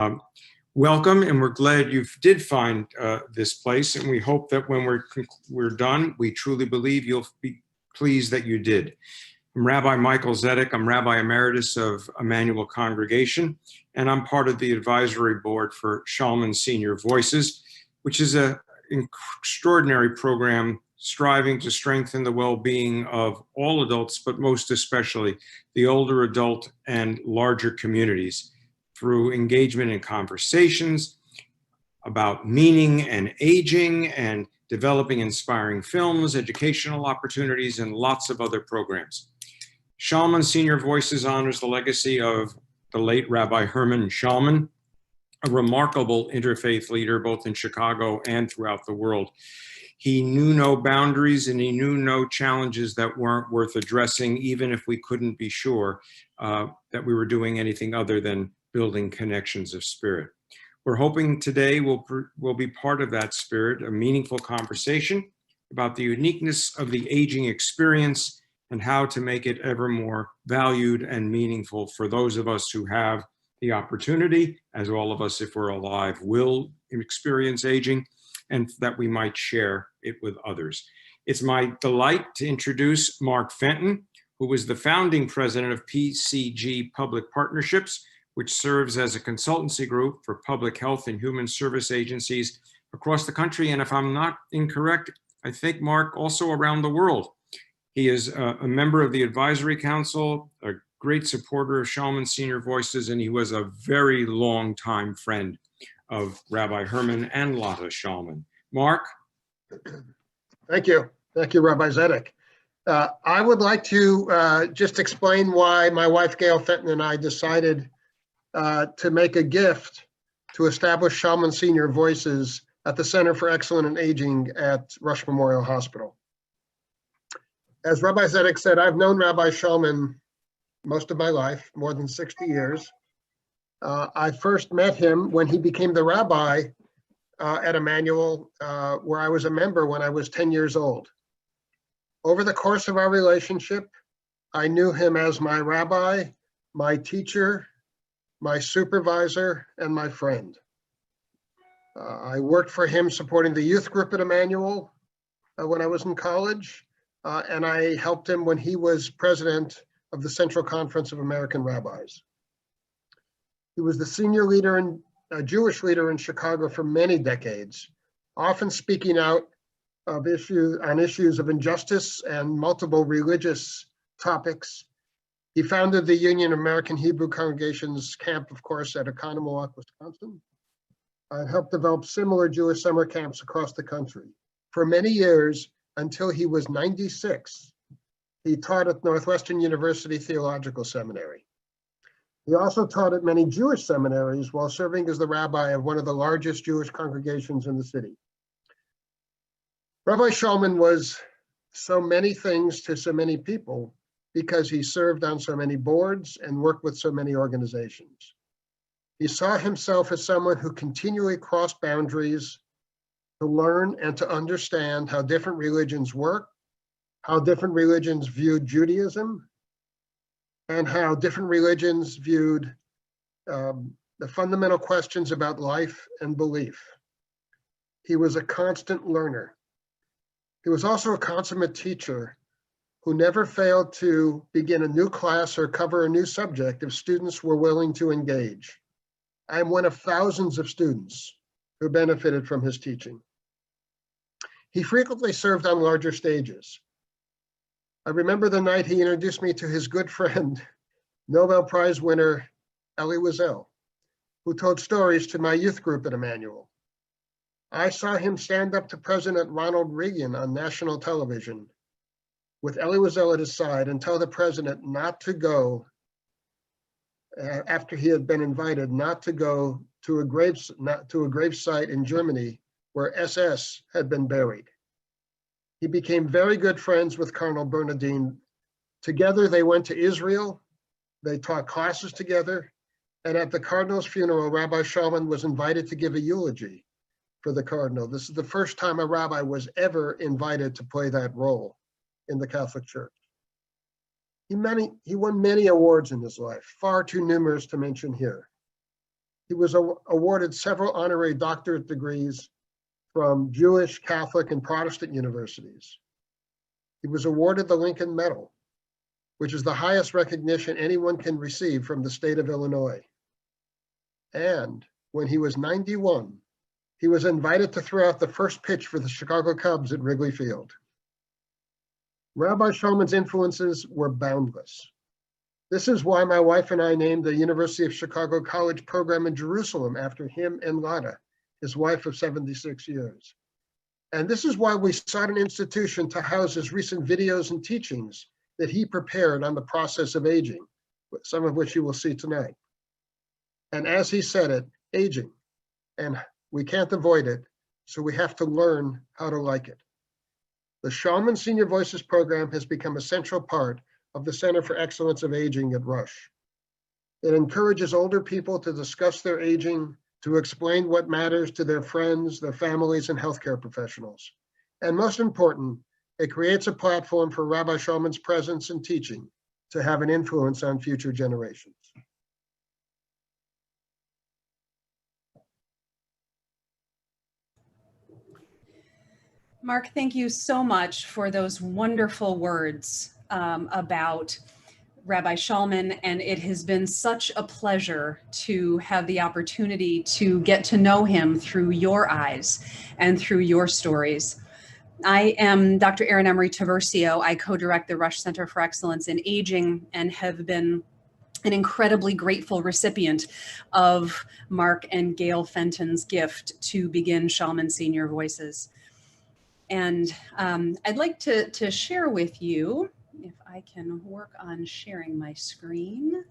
Um, Welcome, and we're glad you did find this place, and we hope that when we're done, we truly believe you'll be pleased that you did. I'm Rabbi Michael Zedek. I'm Rabbi Emeritus of Emanuel Congregation, and I'm part of the advisory board for Schaalman Senior Voices, which is an extraordinary program striving to strengthen the well-being of all adults, but most especially the older adult and larger communities, through engagement in conversations about meaning and aging and developing inspiring films, educational opportunities, and lots of other programs. Schaalman Senior Voices honors the legacy of the late Rabbi Herman Schaalman, a remarkable interfaith leader both in Chicago and throughout the world. He knew no boundaries and he knew no challenges that weren't worth addressing, even if we couldn't be sure that we were doing anything other than building connections of spirit. We're hoping today will be part of that spirit, a meaningful conversation about the uniqueness of the aging experience and how to make it ever more valued and meaningful for those of us who have the opportunity, as all of us, if we're alive, will experience aging, and that we might share it with others. It's my delight to introduce Mark Fenton, who was the founding president of PCG Public Partnerships, which serves as a consultancy group for public health and human service agencies across the country. And if I'm not incorrect, I think Mark also around the world. He is a member of the advisory council, a great supporter of Schaalman Senior Voices, and he was a very long time friend of Rabbi Herman and Lotta Schaalman. Mark? Thank you. Thank you, Rabbi Zedek. I would like to just explain why my wife, Gail Fenton, and I decided to make a gift to establish Schaalman Senior Voices at the Center for Excellence in Aging at Rush Memorial Hospital. As Rabbi Zedek said, I've known Rabbi Schaalman most of my life, more than 60 years. I first met him when he became the rabbi at Emanuel, where I was a member when I was 10 years old. Over the course of our relationship, I knew him as my rabbi, my teacher, my supervisor, and my friend. I worked for him supporting the youth group at Emanuel when I was in college, and I helped him when he was president of the Central Conference of American Rabbis. He was the senior leader and Jewish leader in Chicago for many decades, often speaking out on issues of injustice and multiple religious topics. He founded the Union of American Hebrew Congregations camp, of course, at Oconomowoc, Wisconsin. I helped develop similar Jewish summer camps across the country. For many years, until he was 96, he taught at Northwestern University Theological Seminary. He also taught at many Jewish seminaries while serving as the rabbi of one of the largest Jewish congregations in the city. Rabbi Schaalman was so many things to so many people because he served on so many boards and worked with so many organizations. He saw himself as someone who continually crossed boundaries to learn and to understand how different religions work, how different religions viewed Judaism, and how different religions viewed the fundamental questions about life and belief. He was a constant learner. He was also a consummate teacher who never failed to begin a new class or cover a new subject if students were willing to engage. I am one of thousands of students who benefited from his teaching. He frequently served on larger stages. I remember the night he introduced me to his good friend, Nobel Prize winner Elie Wiesel, who told stories to my youth group at Emanuel. I saw him stand up to President Ronald Reagan on national television with Elie Wiesel at his side and tell the president not to go, after he had been invited, not to go to a grave site in Germany where SS had been buried. He became very good friends with Cardinal Bernardin. Together they went to Israel, they taught classes together, and at the Cardinal's funeral, Rabbi Schaalman was invited to give a eulogy for the Cardinal. This is the first time a rabbi was ever invited to play that role in the Catholic Church. He won many awards in his life, far too numerous to mention here. He was awarded several honorary doctorate degrees from Jewish, Catholic, and Protestant universities. He was awarded the Lincoln Medal, which is the highest recognition anyone can receive from the state of Illinois. And when he was 91, he was invited to throw out the first pitch for the Chicago Cubs at Wrigley Field. Rabbi Schaalman's influences were boundless. This is why my wife and I named the University of Chicago College program in Jerusalem after him and Lada, his wife of 76 years. And this is why we sought an institution to house his recent videos and teachings that he prepared on the process of aging, some of which you will see tonight. And as he said it, aging, and we can't avoid it, so we have to learn how to like it. The Schaalman Senior Voices program has become a central part of the Center for Excellence of Aging at Rush. It encourages older people to discuss their aging, to explain what matters to their friends, their families, and healthcare professionals. And most important, it creates a platform for Rabbi Schaalman's presence and teaching to have an influence on future generations. Mark, thank you so much for those wonderful words about Rabbi Schaalman, and it has been such a pleasure to have the opportunity to get to know him through your eyes and through your stories. I am Dr. Erin Emery Taversio. I co-direct the Rush Center for Excellence in Aging and have been an incredibly grateful recipient of Mark and Gail Fenton's gift to begin Schaalman Senior Voices. And I'd like to share with you, if I can work on sharing my screen,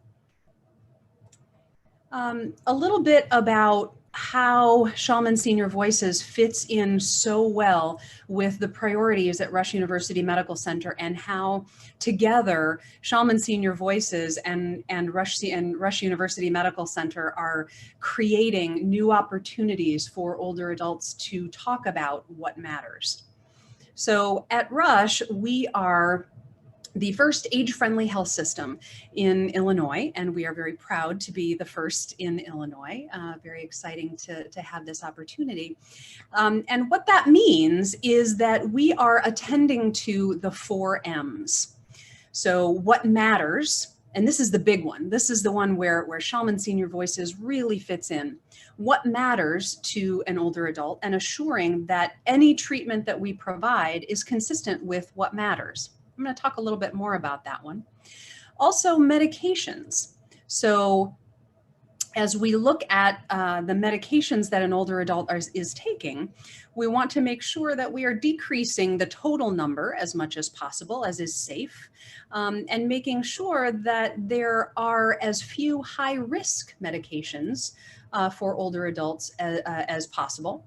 a little bit about how Schaalman Senior Voices fits in so well with the priorities at Rush University Medical Center, and how together Schaalman Senior Voices and Rush University Medical Center are creating new opportunities for older adults to talk about what matters. So at Rush, we are the first age-friendly health system in Illinois, and we are very proud to be the first in Illinois. Very exciting to have this opportunity. And what that means is that we are attending to the 4 M's. So what matters, and this is the big one. This is the one where Schaalman Senior Voices really fits in. What matters to an older adult, and assuring that any treatment that we provide is consistent with what matters. I'm going to talk a little bit more about that one. Also, medications. So as we look at the medications that an older adult is taking, we want to make sure that we are decreasing the total number as much as possible, as is safe, and making sure that there are as few high-risk medications for older adults as possible.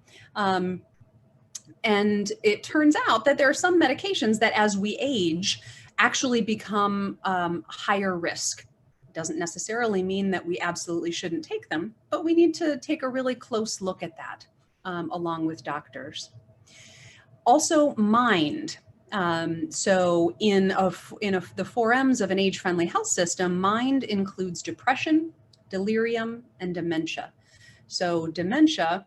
And it turns out that there are some medications that as we age actually become higher risk. Doesn't necessarily mean that we absolutely shouldn't take them, but we need to take a really close look at that along with doctors. Also, mind. So in the 4 M's of an age-friendly health system, mind includes depression, delirium, and dementia. So dementia,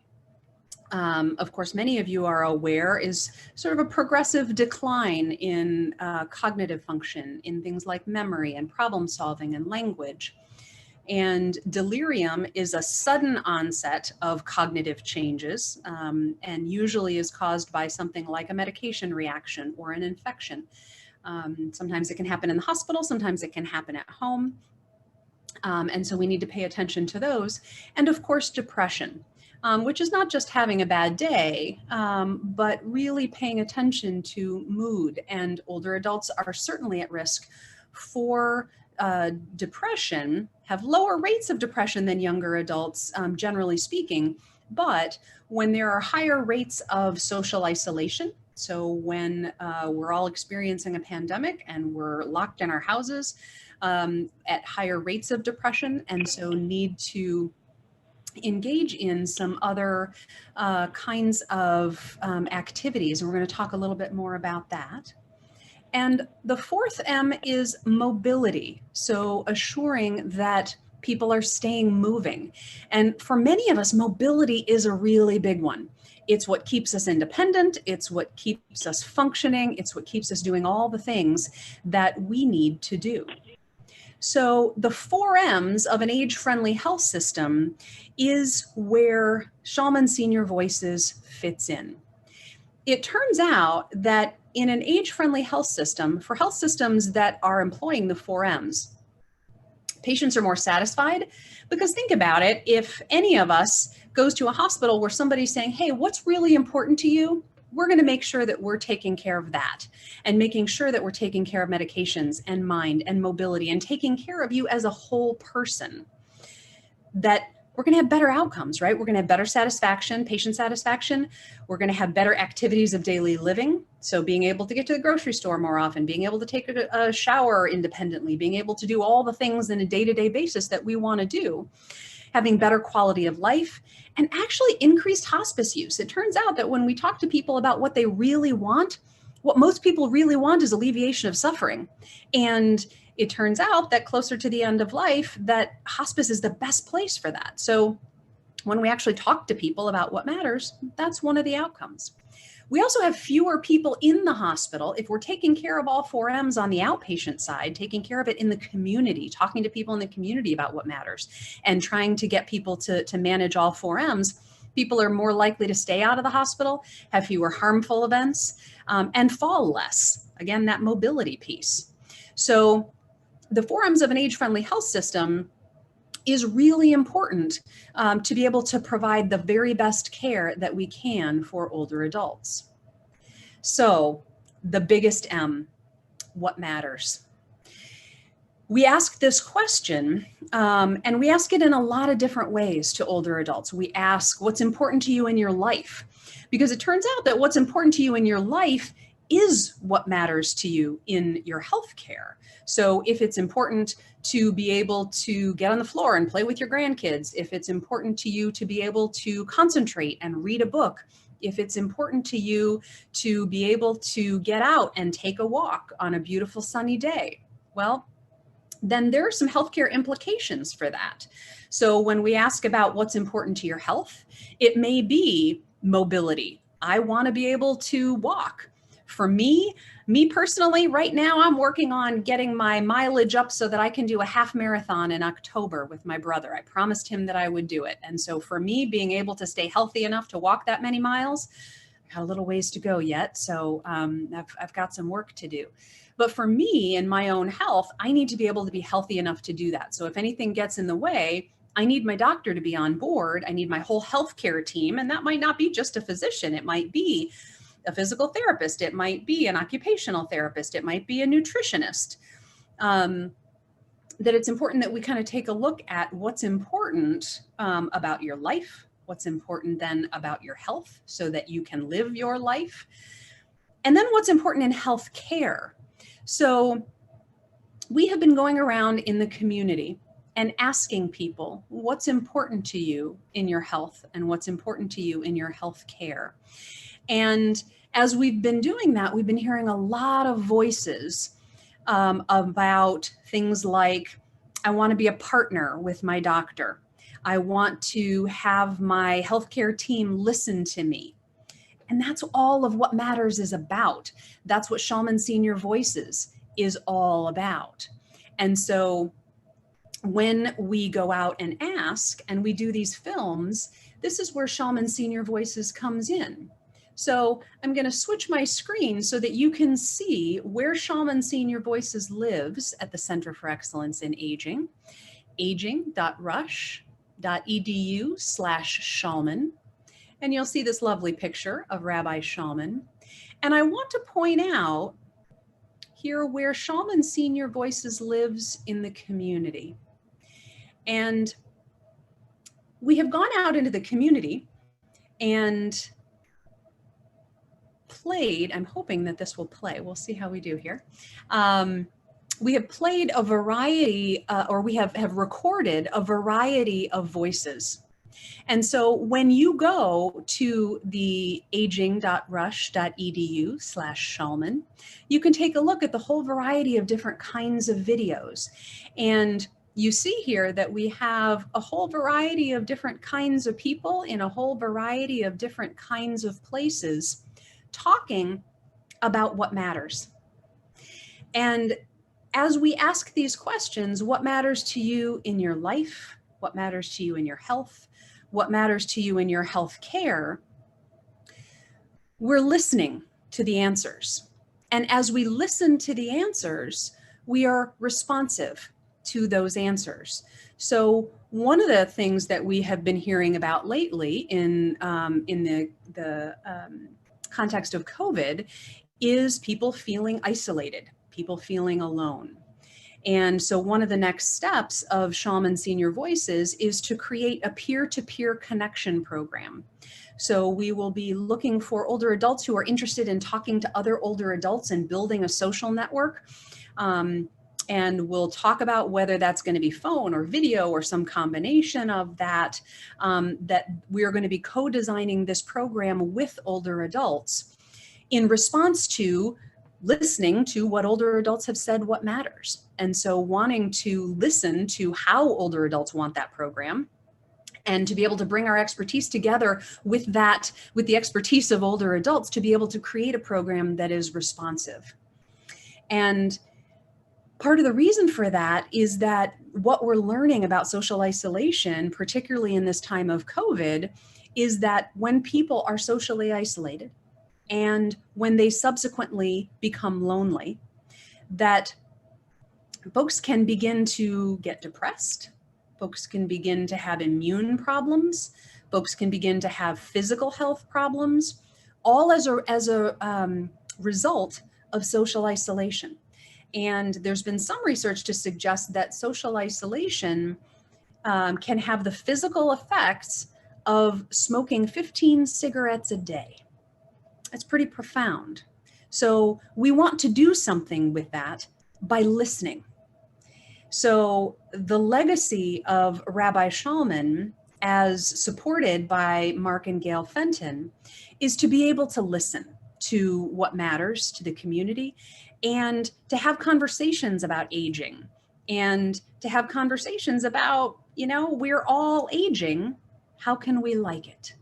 of course, many of you are aware, is sort of a progressive decline in cognitive function, in things like memory and problem solving and language. And delirium is a sudden onset of cognitive changes, and usually is caused by something like a medication reaction or an infection. Sometimes it can happen in the hospital, sometimes it can happen at home. And so we need to pay attention to those. And of course, depression. Which is not just having a bad day, but really paying attention to mood. And older adults are certainly at risk for depression, have lower rates of depression than younger adults, generally speaking. But when there are higher rates of social isolation, so when we're all experiencing a pandemic and we're locked in our houses at higher rates of depression, and so need to engage in some other kinds of activities. And we're going to talk a little bit more about that. And the 4th M is mobility. So assuring that People are staying moving. And for many of us, mobility is a really big one. It's what keeps us independent. It's what keeps us functioning. It's what keeps us doing all the things that we need to do. So the 4 M's of an age-friendly health system is where Schaalman Senior Voices fits in. It turns out that in an age-friendly health system, for health systems that are employing the 4 M's, patients are more satisfied, because think about it, if any of us goes to a hospital where somebody's saying, hey, what's really important to you? We're going to make sure that we're taking care of that, and making sure that we're taking care of medications and mind and mobility and taking care of you as a whole person, that we're going to have better outcomes, right? We're going to have better satisfaction, patient satisfaction. We're going to have better activities of daily living. So being able to get to the grocery store more often, being able to take a shower independently, being able to do all the things in a day-to-day basis that we want to do, having better quality of life, and actually increased hospice use. It turns out that when we talk to people about what they really want, what most people really want is alleviation of suffering. And it turns out that closer to the end of life, that hospice is the best place for that. So when we actually talk to people about what matters, that's one of the outcomes. We also have fewer people in the hospital. If we're taking care of all 4 M's on the outpatient side, taking care of it in the community, talking to people in the community about what matters, and trying to get people to manage all 4 M's, people are more likely to stay out of the hospital, have fewer harmful events, and fall less. Again, that mobility piece. So the 4 M's of an age-friendly health system is really important to be able to provide the very best care that we can for older adults. So the biggest M, what matters? We ask this question, and we ask it in a lot of different ways to older adults. We ask, what's important to you in your life? Because it turns out that what's important to you in your life is what matters to you in your health care. So if it's important to be able to get on the floor and play with your grandkids, if it's important to you to be able to concentrate and read a book, if it's important to you to be able to get out and take a walk on a beautiful sunny day, well, then there are some healthcare implications for that. So when we ask about what's important to your health, it may be mobility. I want to be able to walk. For me personally, right now, I'm working on getting my mileage up so that I can do a half marathon in October with my brother. I promised him that I would do it. And so for me, being able to stay healthy enough to walk that many miles, I got a little ways to go yet. So I've got some work to do. But for me and my own health, I need to be able to be healthy enough to do that. So if anything gets in the way, I need my doctor to be on board. I need my whole healthcare team. And that might not be just a physician. It might be a physical therapist. It might be an occupational therapist. It might be a nutritionist. That it's important that we kind of take a look at what's important about your life, what's important then about your health so that you can live your life, and then what's important in health care. So we have been going around in the community and asking people what's important to you in your health and what's important to you in your health care. And as we've been doing that, we've been hearing a lot of voices about things like, I want to be a partner with my doctor. I want to have my healthcare team listen to me. And that's all of what matters is about. That's what Schaalman Senior Voices is all about. And so when we go out and ask and we do these films, this is where Schaalman Senior Voices comes in. So I'm going to switch my screen so that you can see where Schaalman Senior Voices lives at the Center for Excellence in Aging, aging.rush.edu/Schaalman. And you'll see this lovely picture of Rabbi Schaalman. And I want to point out here where Schaalman Senior Voices lives in the community. And we have gone out into the community and played, I'm hoping that this will play. We'll see how we do here. We have played a variety, or we have recorded a variety of voices. And so when you go to the aging.rush.edu/Schaalman, you can take a look at the whole variety of different kinds of videos. And you see here that we have a whole variety of different kinds of people in a whole variety of different kinds of places talking about what matters. And as we ask these questions, what matters to you in your life? What matters to you in your health? What matters to you in your health care? We're listening to the answers. And as we listen to the answers, we are responsive to those answers. So one of the things that we have been hearing about lately in the context of COVID is people feeling isolated, people feeling alone. And so one of the next steps of Schaalman Senior Voices is to create a peer-to-peer connection program. So we will be looking for older adults who are interested in talking to other older adults and building a social network. And we'll talk about whether that's going to be phone or video or some combination of that, that we're going to be co-designing this program with older adults in response to listening to what older adults have said what matters. And so wanting to listen to how older adults want that program and to be able to bring our expertise together with that, with the expertise of older adults to be able to create a program that is responsive. And part of the reason for that is that what we're learning about social isolation, particularly in this time of COVID, is that when people are socially isolated and when they subsequently become lonely, that folks can begin to get depressed, folks can begin to have immune problems, folks can begin to have physical health problems, all as a result of social isolation. And there's been some research to suggest that social isolation can have the physical effects of smoking 15 cigarettes a day. It's pretty profound. So we want to do something with that by listening. So the legacy of Rabbi Schaalman, as supported by Mark and Gail Fenton, is to be able to listen to what matters to the community and to have conversations about aging and to have conversations about, you know, we're all aging. How can we like it?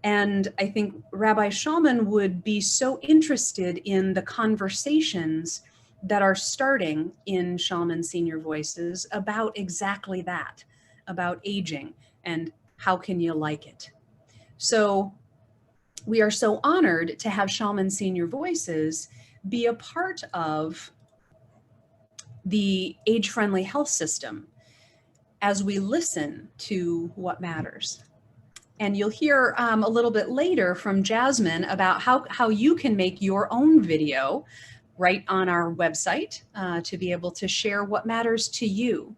And I think Rabbi Schaalman would be so interested in the conversations that are starting in Schaalman Senior Voices about exactly that, about aging and how can you like it. So we are so honored to have Schaalman Senior Voices be a part of the age-friendly health system as we listen to what matters. And you'll hear a little bit later from Jasmine about how you can make your own video right on our website to be able to share what matters to you.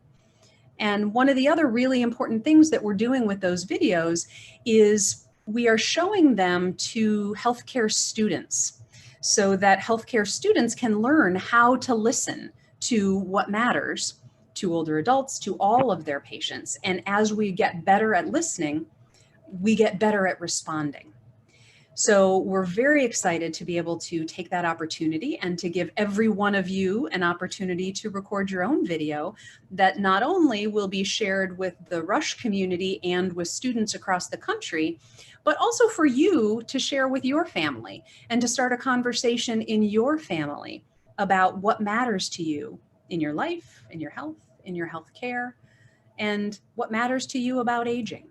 And one of the other really important things that we're doing with those videos is we are showing them to healthcare students so that healthcare students can learn how to listen to what matters to older adults, to all of their patients. And as we get better at listening, we get better at responding. So we're very excited to be able to take that opportunity and to give every one of you an opportunity to record your own video that not only will be shared with the Rush community and with students across the country, but also for you to share with your family and to start a conversation in your family about what matters to you in your life, in your health care, and what matters to you about aging.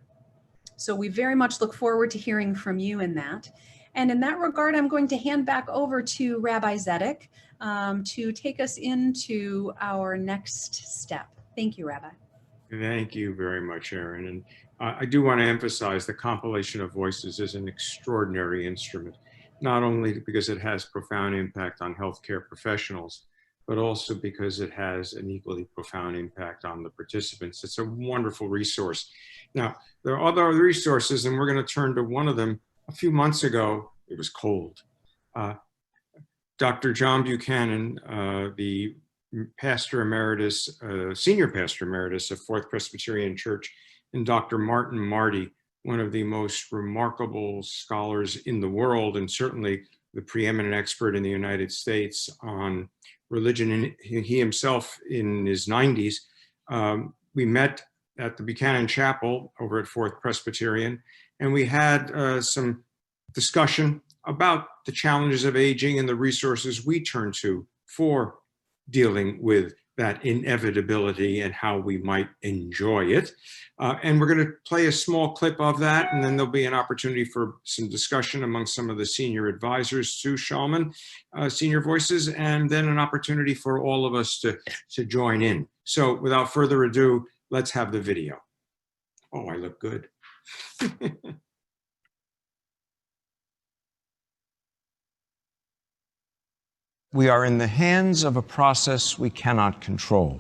So we very much look forward to hearing from you in that. And in that regard, I'm going to hand back over to Rabbi Zedek to take us into our next step. Thank you, Rabbi. Thank you very much, Erin. And I do want to emphasize the compilation of voices is an extraordinary instrument, not only because it has profound impact on healthcare professionals, but also because it has an equally profound impact on the participants. It's a wonderful resource. Now, there are other resources, and we're going to turn to one of them. A few months ago, it was cold. Dr. John Buchanan, the pastor emeritus, senior pastor emeritus of Fourth Presbyterian Church, and Dr. Martin Marty, one of the most remarkable scholars in the world, and certainly the preeminent expert in the United States on religion. And he himself, in his 90s, We met at the Buchanan Chapel over at Fourth Presbyterian, and we had some discussion about the challenges of aging and the resources we turn to for dealing with that inevitability and how we might enjoy it. And we're going to play a small clip of that, and then there'll be an opportunity for some discussion among some of the senior advisors to Schaalman, Senior Voices, and then an opportunity for all of us to join in. So without further ado, let's have the video. Oh, I look good. We are in the hands of a process we cannot control.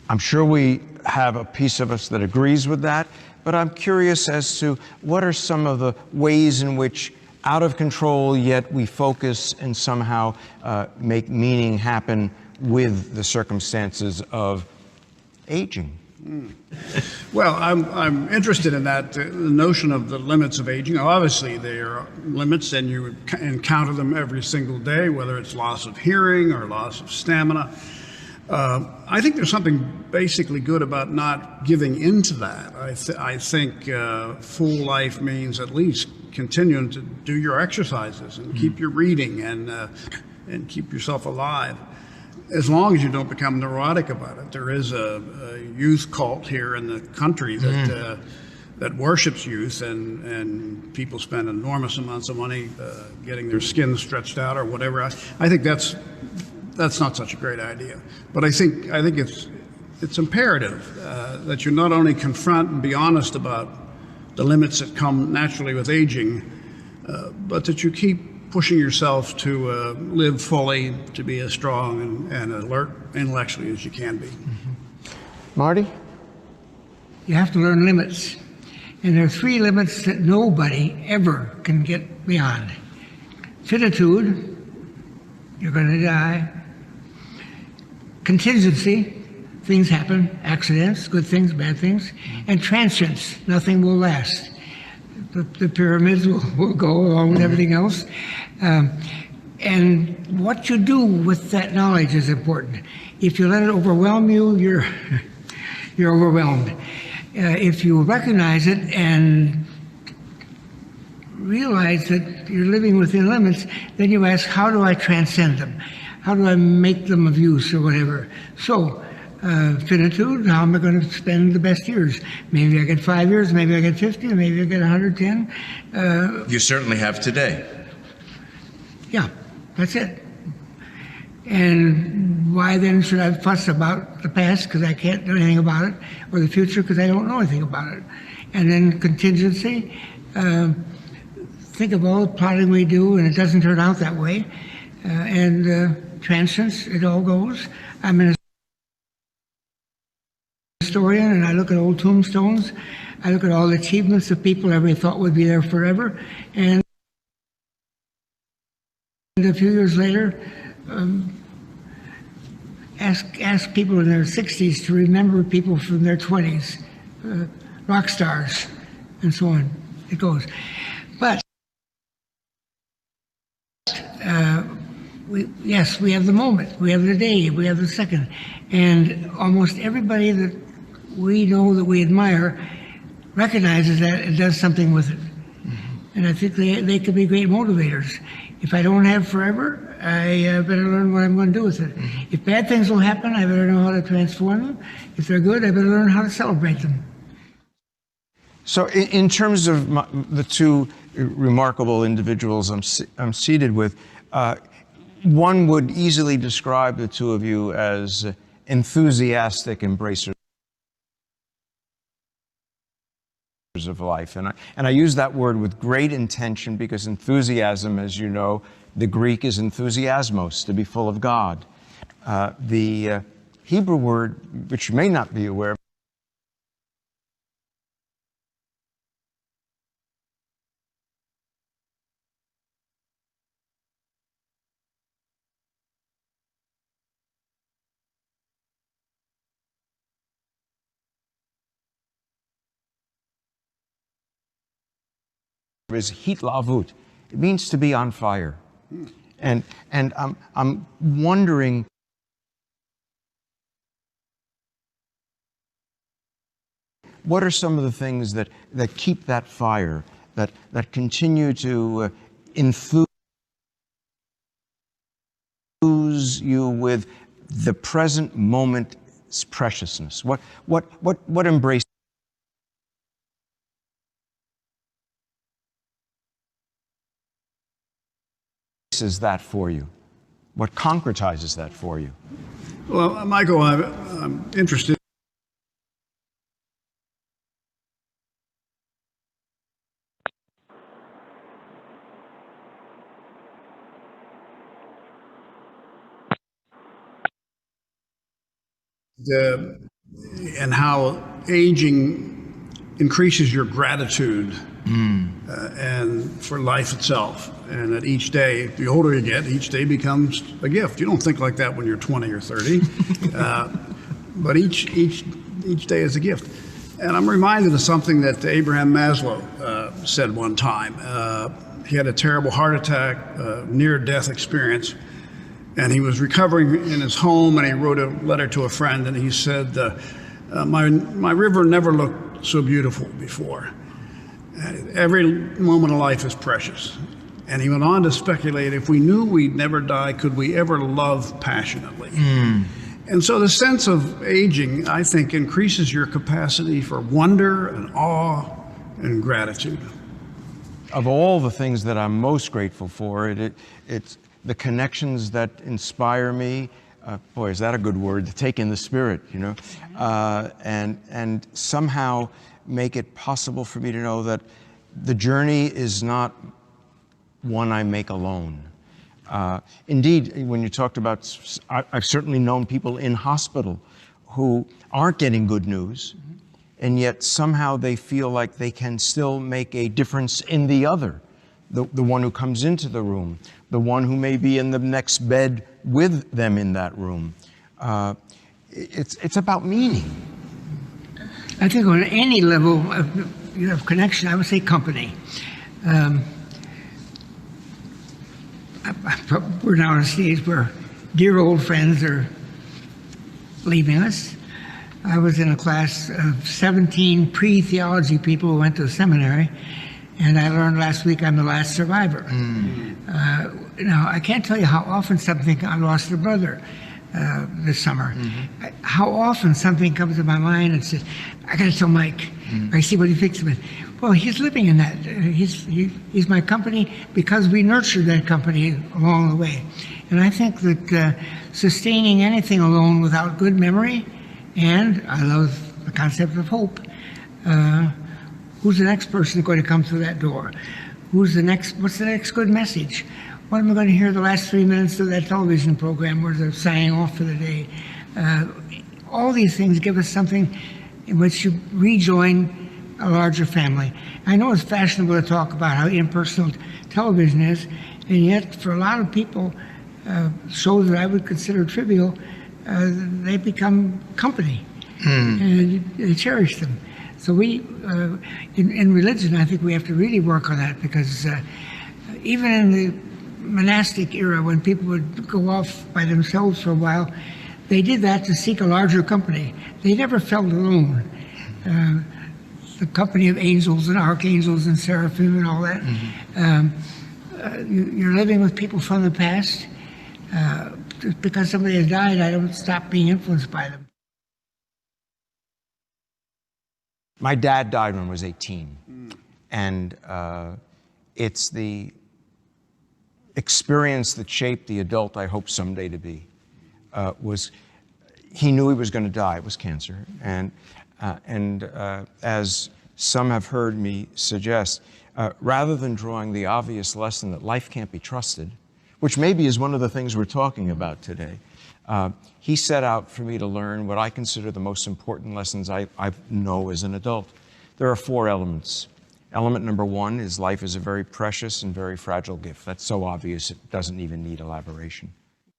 I'm sure we have a piece of us that agrees with that, but I'm curious as to what are some of the ways in which, out of control, yet we focus and somehow make meaning happen with the circumstances of aging. Well, I'm interested in that, the notion of the limits of aging. Obviously, there are limits, and you encounter them every single day, whether it's loss of hearing or loss of stamina. I think there's something basically good about not giving into that. I think full life means at least continuing to do your exercises and keep your reading and keep yourself alive, as long as you don't become neurotic about it. There is a youth cult here in the country that that worships youth, and people spend enormous amounts of money getting their skin stretched out or whatever. I think that's not such a great idea. But I think it's imperative that you not only confront and be honest about the limits that come naturally with aging, but that you keep pushing yourself to live fully, to be as strong and alert intellectually as you can be. Marty? You have to learn limits. And there are three limits that nobody ever can get beyond. Finitude, you're going to die. Contingency, things happen, accidents, good things, bad things. And transience, nothing will last. The pyramids will go along with everything else. And what you do with that knowledge is important. If you let it overwhelm you, you're overwhelmed. If you recognize it and realize that you're living within limits, then you ask, how do I transcend them? How do I make them of use or whatever? So, finitude, how am I going to spend the best years? Maybe I get 5 years, maybe I get 50, maybe I get 110. You certainly have today. Yeah, that's it. And why then should I fuss about the past because I can't do anything about it, or the future because I don't know anything about it? And then contingency, think of all the plotting we do and it doesn't turn out that way. And transience, it all goes. I'm an historian and I look at old tombstones. I look at all the achievements of people I really thought would be there forever. And a few years later, ask people in their 60s to remember people from their 20s, rock stars, and so on. It goes. But yes, we have the moment, we have the day, we have the second, and almost everybody that we know that we admire recognizes that and does something with it. And I think they could be great motivators. If I don't have forever, I better learn what I'm going to do with it. If bad things will happen, I better know how to transform them. If they're good, I better learn how to celebrate them. So in terms of the two remarkable individuals I'm seated with, one would easily describe the two of you as enthusiastic embracers of life. And I use that word with great intention because enthusiasm, as you know, the Greek is enthusiasmos, to be full of God. The Hebrew word, which you may not be aware of, is hitlavut. It means to be on fire. And I'm wondering what are some of the things that keep that fire, that continue to infuse you with the present moment's preciousness? What embraces that for you? What concretizes that for you? Well, Michael, I'm interested. And how aging increases your gratitude and for life itself, and that each day, the older you get, each day becomes a gift. You don't think like that when you're 20 or 30, but each day is a gift. And I'm reminded of something that Abraham Maslow said one time. He had a terrible heart attack, near-death experience. And he was recovering in his home, and he wrote a letter to a friend, and he said, my river never looked so beautiful before. Every moment of life is precious. And he went on to speculate, if we knew we'd never die, could we ever love passionately? And so the sense of aging, I think, increases your capacity for wonder and awe and gratitude. Of all the things that I'm most grateful for, it's the connections that inspire me. Boy, is that a good word, to take in the spirit, you know, and somehow make it possible for me to know that the journey is not one I make alone. Indeed, when you talked about, I've certainly known people in hospital who aren't getting good news, and yet somehow they feel like they can still make a difference in the other, the one who comes into the room, the one who may be in the next bed with them in that room. It's about meaning. I think on any level of connection, I would say company. We're now at a stage where dear old friends are leaving us. I was in a class of 17 pre-theology people who went to a seminary, and I learned last week I'm the last survivor. Now, I can't tell you how often something, I lost a brother this summer. How often something comes to my mind and says, I gotta tell Mike, I see what he thinks of it. Well, he's living in that. He's my company because we nurtured that company along the way. And I think that sustaining anything alone without good memory, and I love the concept of hope, who's the next person going to come through that door? What's the next good message? What am I going to hear the last 3 minutes of that television program where they're signing off for the day? All these things give us something in which you rejoin a larger family. I know it's fashionable to talk about how impersonal television is, and yet for a lot of people, shows that I would consider trivial, they become company, and they cherish them. So we, in religion, I think we have to really work on that, because even in the monastic era, when people would go off by themselves for a while, they did that to seek a larger company. They never felt alone. The company of angels and archangels and seraphim and all that. You're living with people from the past. Just because somebody has died, I don't stop being influenced by them. My dad died when I was 18, and it's the experience that shaped the adult I hope someday to be. He knew he was going to die. It was cancer, and as some have heard me suggest, rather than drawing the obvious lesson that life can't be trusted, which maybe is one of the things we're talking about today, he set out for me to learn what I consider the most important lessons I know as an adult. There are 4 elements. Element number 1 is life is a very precious and very fragile gift. That's so obvious it doesn't even need elaboration.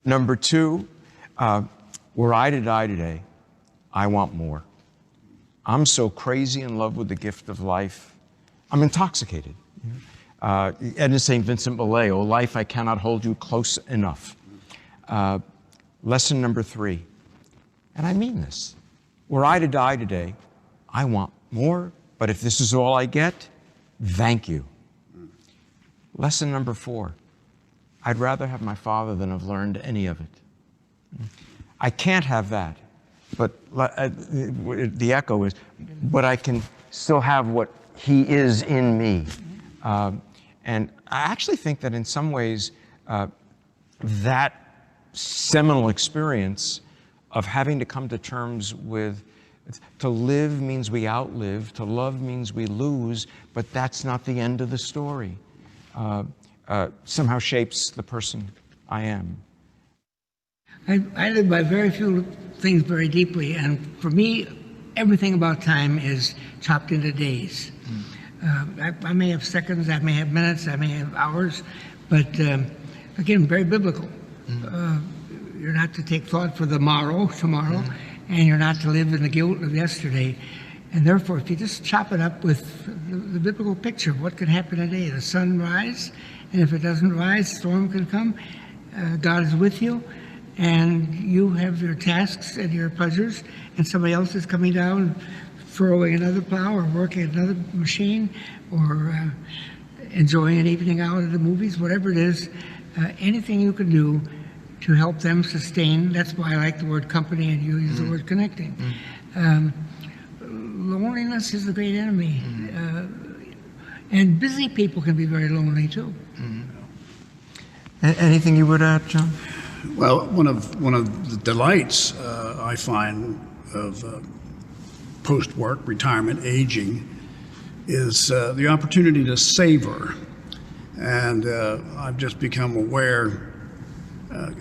Number 2, were I to die today, I want more. I'm so crazy in love with the gift of life. I'm intoxicated. Edna St. Vincent Millay, oh life, I cannot hold you close enough. Lesson number 3, and I mean this, were I to die today, I want more, but if this is all I get, thank you. Lesson number 4, I'd rather have my father than have learned any of it. I can't have that, but the echo is, but I can still have what he is in me. And I actually think that in some ways, that seminal experience of having to come to terms with, to live means we outlive, to love means we lose, but that's not the end of the story. Somehow shapes the person I am. I live by very few things very deeply, and for me, everything about time is chopped into days. I may have seconds, I may have minutes, I may have hours, but again, very biblical. You're not to take thought for tomorrow, and you're not to live in the guilt of yesterday. And therefore, if you just chop it up with the biblical picture of what could happen today, the sun rise, and if it doesn't rise, storm can come. God is with you, and you have your tasks and your pleasures, and somebody else is coming down, furrowing another plow, or working another machine, or enjoying an evening out at the movies, whatever it is, anything you can do to help them sustain. That's why I like the word company, and you use the word connecting. Loneliness is the great enemy. And busy people can be very lonely too. Anything you would add, John? Well, one of the delights I find of post-work, retirement, aging, is the opportunity to savor. And I've just become aware,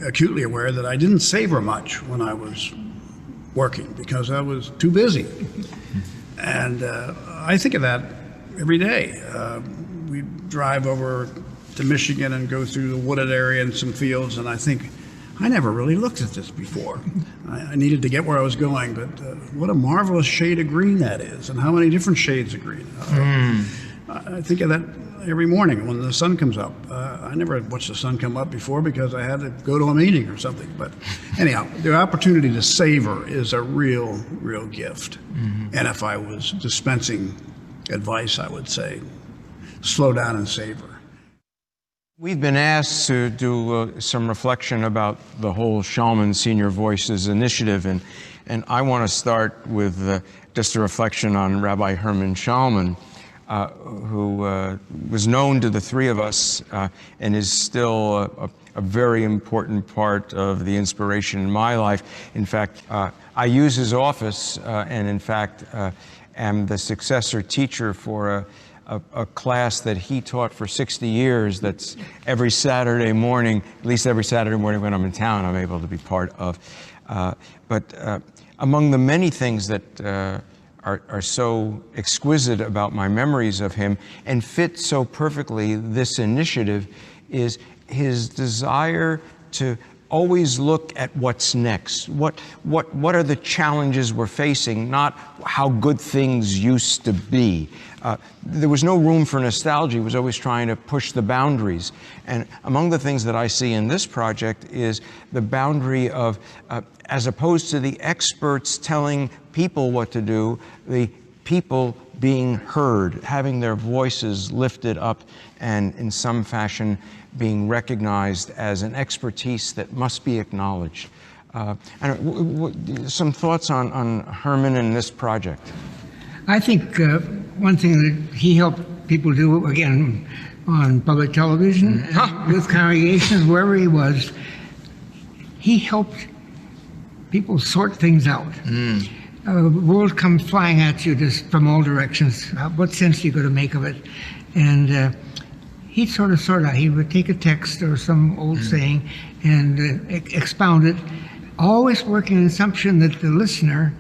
acutely aware, that I didn't savor much when I was working because I was too busy. And I think of that every day. We drive over to Michigan and go through the wooded area and some fields, and I think, I never really looked at this before. I needed to get where I was going, but what a marvelous shade of green that is, and how many different shades of green. I think of that every morning when the sun comes up. I never had watched the sun come up before because I had to go to a meeting or something. But anyhow, the opportunity to savor is a real gift. And if I was dispensing advice, I would say, slow down and savor. We've been asked to do some reflection about the whole Schaalman Senior Voices initiative, and I want to start with just a reflection on Rabbi Herman Schaalman, who was known to the three of us and is still a very important part of the inspiration in my life. In fact, I use his office and in fact am the successor teacher for a class that he taught for 60 years that's every Saturday morning, at least every Saturday morning when I'm in town, I'm able to be part of. But among the many things that are so exquisite about my memories of him and fit so perfectly this initiative is his desire to always look at what's next. What are the challenges we're facing, not how good things used to be. There was no room for nostalgia. He was always trying to push the boundaries. And among the things that I see in this project is the boundary of, as opposed to the experts telling people what to do, the people being heard, having their voices lifted up and in some fashion being recognized as an expertise that must be acknowledged. Some thoughts on Herman and this project? I think one thing that he helped people do, again, on public television, with congregations, wherever he was, he helped people sort things out. The world comes flying at you just from all directions. What sense are you going to make of it? And he'd sort out. He would take a text or some old saying and expound it, always working on the assumption that the listener,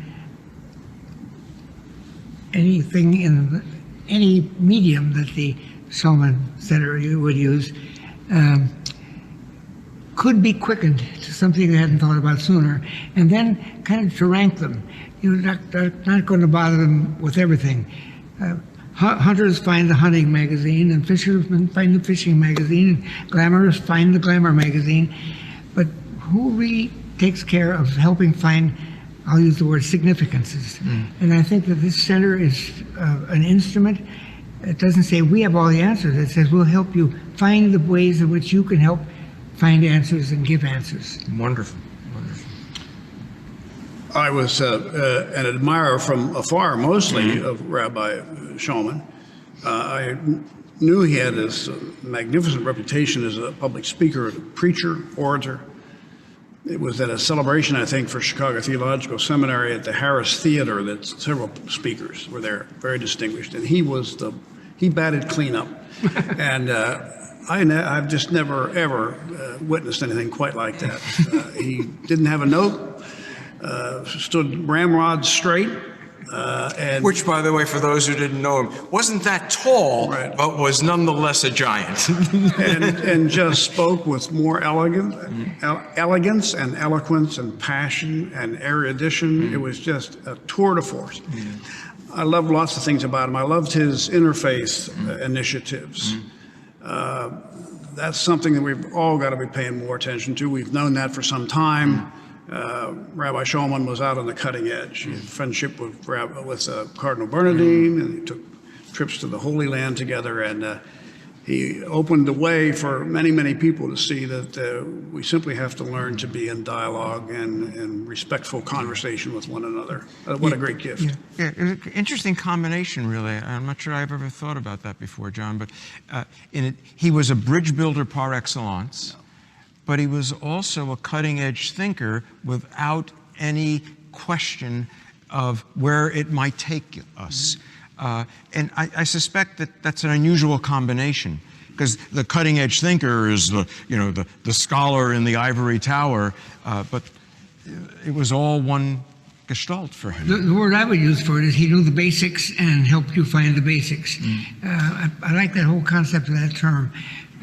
anything in any medium that the Schaalman Center would use, could be quickened to something they hadn't thought about sooner, and then kind of to rank them. You're not going to bother them with everything. Hunters find the hunting magazine, and fishermen find the fishing magazine, and glamourers find the glamour magazine. But who really takes care of helping find I'll use the word significances. And I think that this center is an instrument. It doesn't say we have all the answers. It says we'll help you find the ways in which you can help find answers and give answers. Wonderful, wonderful. I was an admirer from afar, mostly, of Rabbi Schaalman. I knew he had this magnificent reputation as a public speaker, preacher, orator. It was at a celebration, I think, for Chicago Theological Seminary at the Harris Theater that several speakers were there, very distinguished, and he batted cleanup. And I've just never, ever witnessed anything quite like that. He didn't have a note, stood ramrod straight. And Which, by the way, for those who didn't know him, wasn't that tall, Right. but was nonetheless a giant. and just spoke with more elegance and eloquence and passion and erudition. It was just a tour de force. I loved lots of things about him. I loved his interfaith initiatives. That's something that we've all got to be paying more attention to. We've known that for some time. Rabbi Schaalman was out on the cutting edge. He had friendship with Cardinal Bernardine, and he took trips to the Holy Land together, and he opened the way for many, many people to see that we simply have to learn to be in dialogue and respectful conversation with one another. What a great gift. Yeah, it was an interesting combination, really. I'm not sure I've ever thought about that before, John, but he was a bridge builder par excellence, but he was also a cutting-edge thinker without any question of where it might take us. And I suspect that that's an unusual combination, because the cutting-edge thinker is the scholar in the ivory tower, but it was all one gestalt for him. The word I would use for it is he knew the basics and helped you find the basics. I like that whole concept of that term.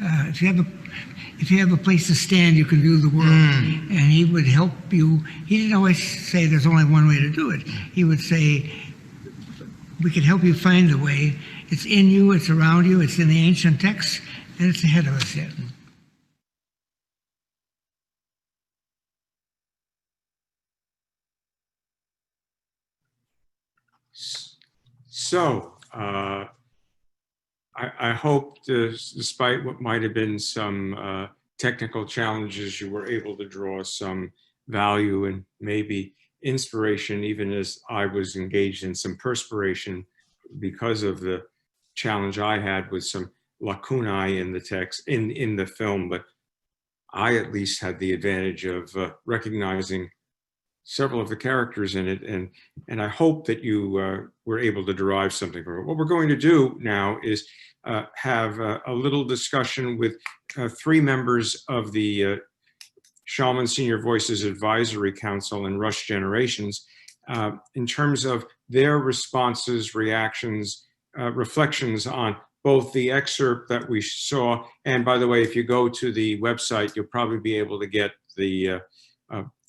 If you have a place to stand, you can view the world. And he would help you. He didn't always say there's only one way to do it. He would say, we can help you find the way. It's in you, it's around you, it's in the ancient texts, and it's ahead of us yet. So, I hope, despite what might have been some technical challenges, you were able to draw some value and maybe inspiration, even as I was engaged in some perspiration because of the challenge I had with some lacunae in the text, in the film. But I at least had the advantage of recognizing several of the characters in it, and I hope that you were able to derive something from it. What we're going to do now is have a little discussion with three members of the Schaalman Senior Voices Advisory Council and Rush Generations in terms of their responses, reactions, reflections on both the excerpt that we saw, and by the way, if you go to the website, you'll probably be able to get the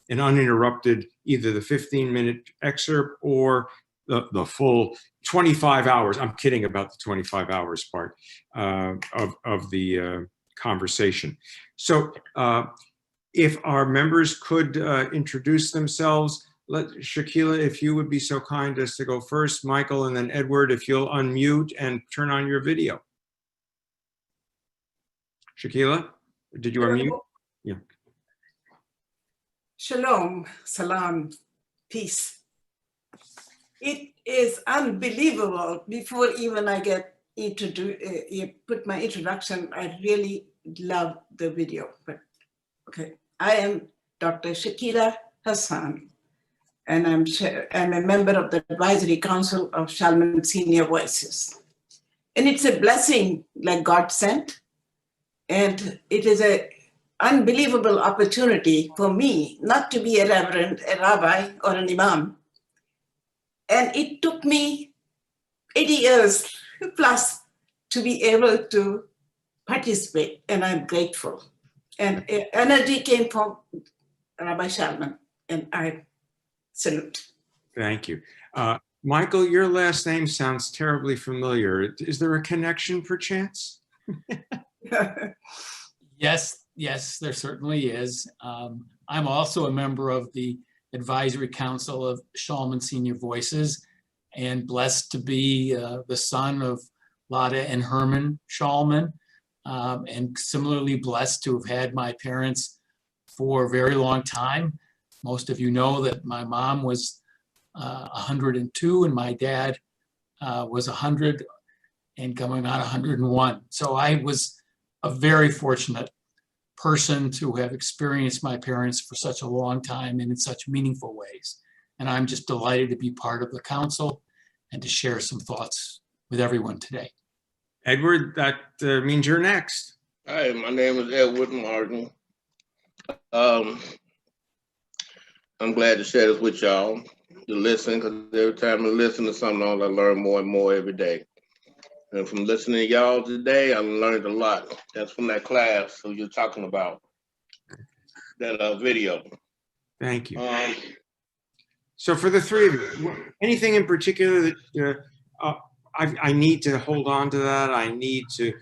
an uninterrupted, either the 15-minute excerpt or the full 25 hours. I'm kidding about the 25 hours part of the conversation. So if our members could introduce themselves, Shakila, if you would be so kind as to go first, Michael, and then Edward, if you'll unmute and turn on your video. Shakila, did you unmute? Yeah. Shalom, salam, peace. It is unbelievable. Before even I get put my introduction, I really love the video. But okay, I am Dr. Shakila Hassan, and I'm a member of the Advisory Council of Schaalman Senior Voices. And it's a blessing like God sent, and it is a unbelievable opportunity for me not to be a reverend, a rabbi, or an imam. And it took me 80 years plus to be able to participate, and I'm grateful. And energy came from Rabbi Schaalman, and I salute. Thank you. Michael, your last name sounds terribly familiar. Is there a connection perchance? Yes, there certainly is. I'm also a member of the Advisory Council of Schaalman Senior Voices, and blessed to be the son of Lada and Herman Schaalman, and similarly blessed to have had my parents for a very long time. Most of you know that my mom was 102 and my dad was 100 and going on 101. So I was a very fortunate person to have experienced my parents for such a long time and in such meaningful ways. And I'm just delighted to be part of the council and to share some thoughts with everyone today. Edward, that means you're next. Hi, my name is Edward Martin. I'm glad to share this with y'all, to listen, because every time I listen to something, I learn more and more every day. And from listening to y'all today, I learned a lot. That's from that class who you're talking about, that video. Thank you. So for the three of you, anything in particular that I need to hold on to that, I need to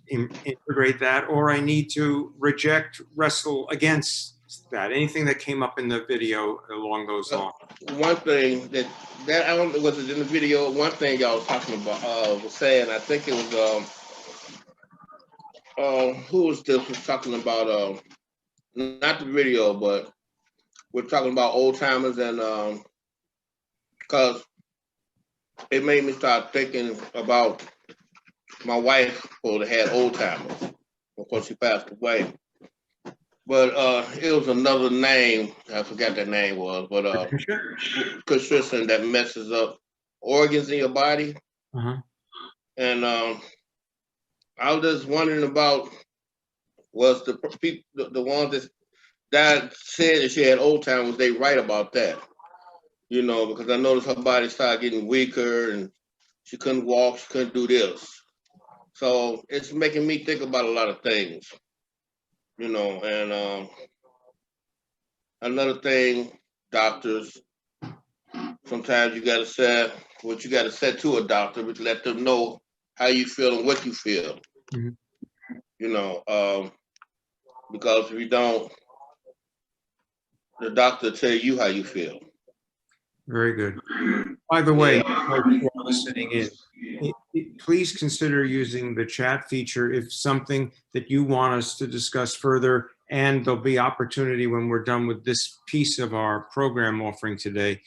integrate that, or I need to wrestle against that? Anything that came up in the video along those lines? One thing that I don't know, was it in the video? One thing y'all was talking about, was saying, I think it was, who was this was talking about, not the video, but we're talking about old timers, and because it made me start thinking about my wife who had old timers. Of course, she passed away. But it was another name, I forgot that name was, but constriction that messes up organs in your body. And I was just wondering about, was the people, the ones that said that she had old time, was they right about that? You know, because I noticed her body started getting weaker and she couldn't walk, she couldn't do this. So it's making me think about a lot of things, you know, and another thing, doctors, sometimes you gotta set what you gotta say to a doctor, but let them know how you feel and what you feel. You know, because if you don't, the doctor tell you how you feel. Very good. By the way, folks who are listening in, please consider using the chat feature if something that you want us to discuss further, and there'll be opportunity when we're done with this piece of our program offering today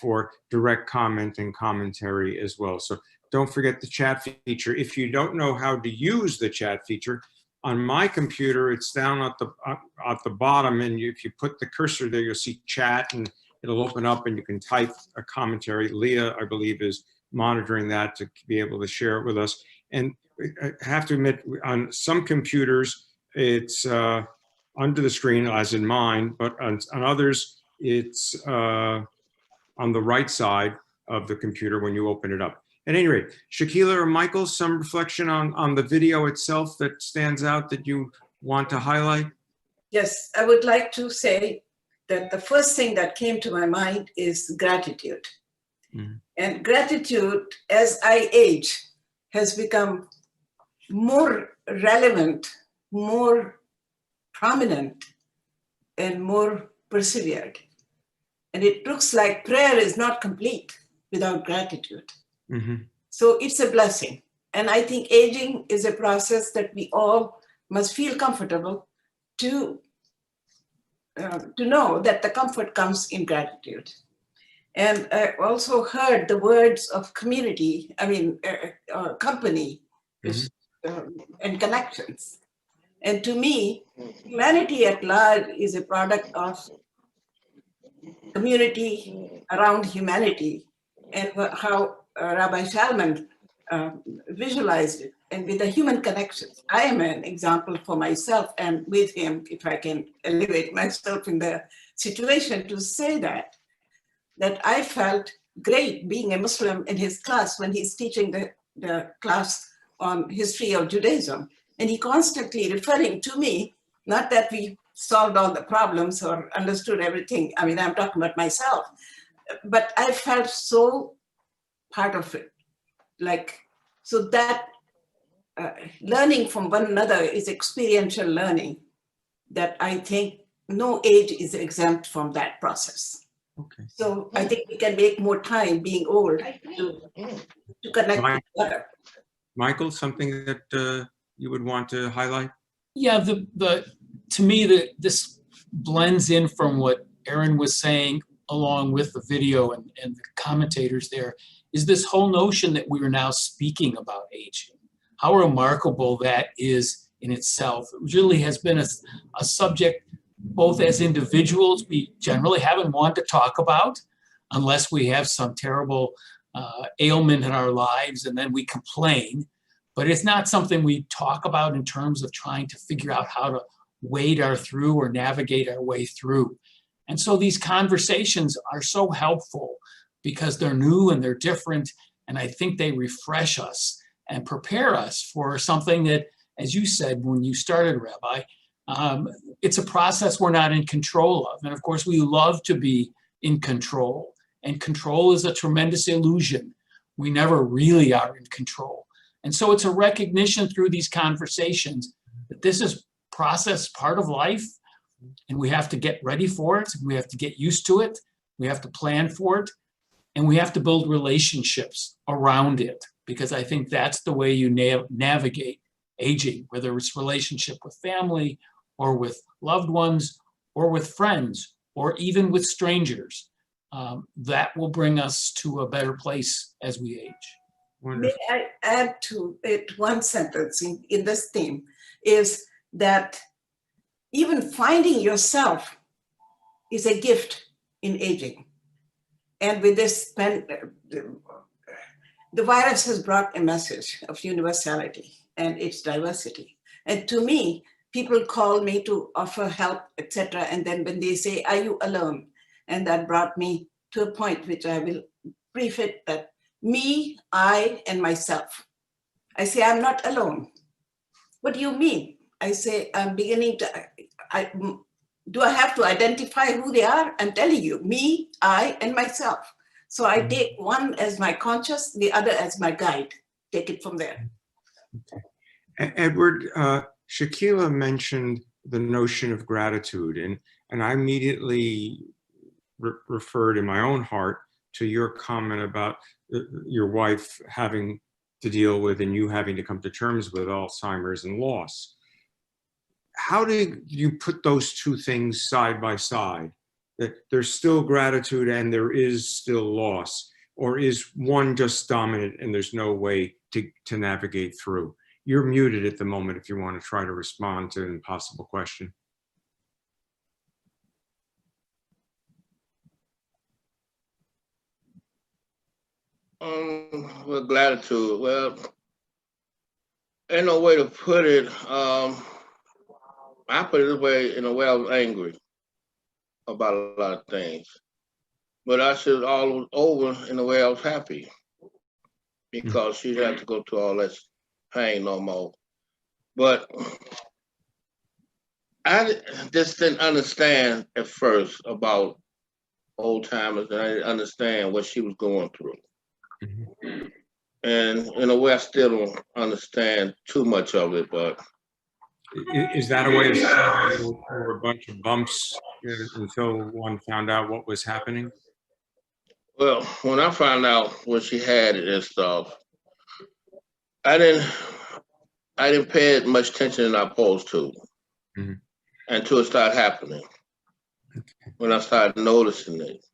for direct comment and commentary as well. So don't forget the chat feature. If you don't know how to use the chat feature, on my computer, it's down at the bottom, and if you put the cursor there, you'll see chat, and it'll open up and you can type a commentary. Leah, I believe, is monitoring that to be able to share it with us. And I have to admit, on some computers, it's under the screen, as in mine, but on others, it's on the right side of the computer when you open it up. At any rate, Shakila or Michael, some reflection on the video itself that stands out that you want to highlight? Yes, I would like to say that the first thing that came to my mind is gratitude. And gratitude, as I age, has become more relevant, more prominent, and more persevered. And it looks like prayer is not complete without gratitude. So it's a blessing. And I think aging is a process that we all must feel comfortable to know that the comfort comes in gratitude. And I also heard the words of community, company, and connections. And to me, humanity at large is a product of community around humanity, and how Rabbi Schaalman visualized it, and with the human connections. I am an example for myself, and with him, if I can elevate myself in the situation to say that I felt great being a Muslim in his class when he's teaching the class on history of Judaism. And he constantly referring to me, not that we solved all the problems or understood everything. I mean, I'm talking about myself, but I felt so part of it. So that learning from one another is experiential learning that I think no age is exempt from that process. Okay. So I think we can make more time being old to connect Mike- better. Michael, something that you would want to highlight? Yeah, to me, this blends in from what Aaron was saying along with the video and the commentators there, is this whole notion that we are now speaking about aging. How remarkable that is in itself. It really has been a subject, both as individuals, we generally haven't wanted to talk about unless we have some terrible ailment in our lives and then we complain. But it's not something we talk about in terms of trying to figure out how to wade our through or navigate our way through. And so these conversations are so helpful because they're new and they're different. And I think they refresh us and prepare us for something that, as you said when you started, Rabbi, it's a process we're not in control of. And of course, we love to be in control. And control is a tremendous illusion. We never really are in control. And so it's a recognition through these conversations that this is process, part of life, and we have to get ready for it. We have to get used to it. We have to plan for it. And we have to build relationships around it, because I think that's the way you navigate aging, whether it's relationship with family or with loved ones or with friends or even with strangers. That will bring us to a better place as we age. May I add to it one sentence in this theme, is that even finding yourself is a gift in aging. And with this, the virus has brought a message of universality and its diversity. And to me, people call me to offer help, etc. And then when they say, "Are you alone?" And that brought me to a point which I will brief it, that me, I, and myself. I say, I'm not alone. What do you mean? I say, I'm beginning to, do I have to identify who they are? I'm telling you, me, I, and myself. So I take one as my conscious, the other as my guide. Take it from there. Okay. Edward, Shakila mentioned the notion of gratitude, and I immediately referred in my own heart to your comment about your wife having to deal with and you having to come to terms with Alzheimer's and loss. How do you put those two things side by side, that there's still gratitude and there is still loss? Or is one just dominant and there's no way to navigate through? You're muted at the moment if you want to try to respond to an impossible question. Well, gratitude. Well, ain't no way to put it. I put it this way, in a way I was angry about a lot of things. But I said all was over in a way I was happy, because she didn't have to go through all that pain no more. But I just didn't understand at first about old timers, and I didn't understand what she was going through. And in a way, I still don't understand too much of it, but. Is that a way of saying there were a bunch of bumps until one found out what was happening? Well, when I found out what she had and stuff, I didn't pay it much attention than I was supposed to, until it started happening. Okay. When I started noticing it,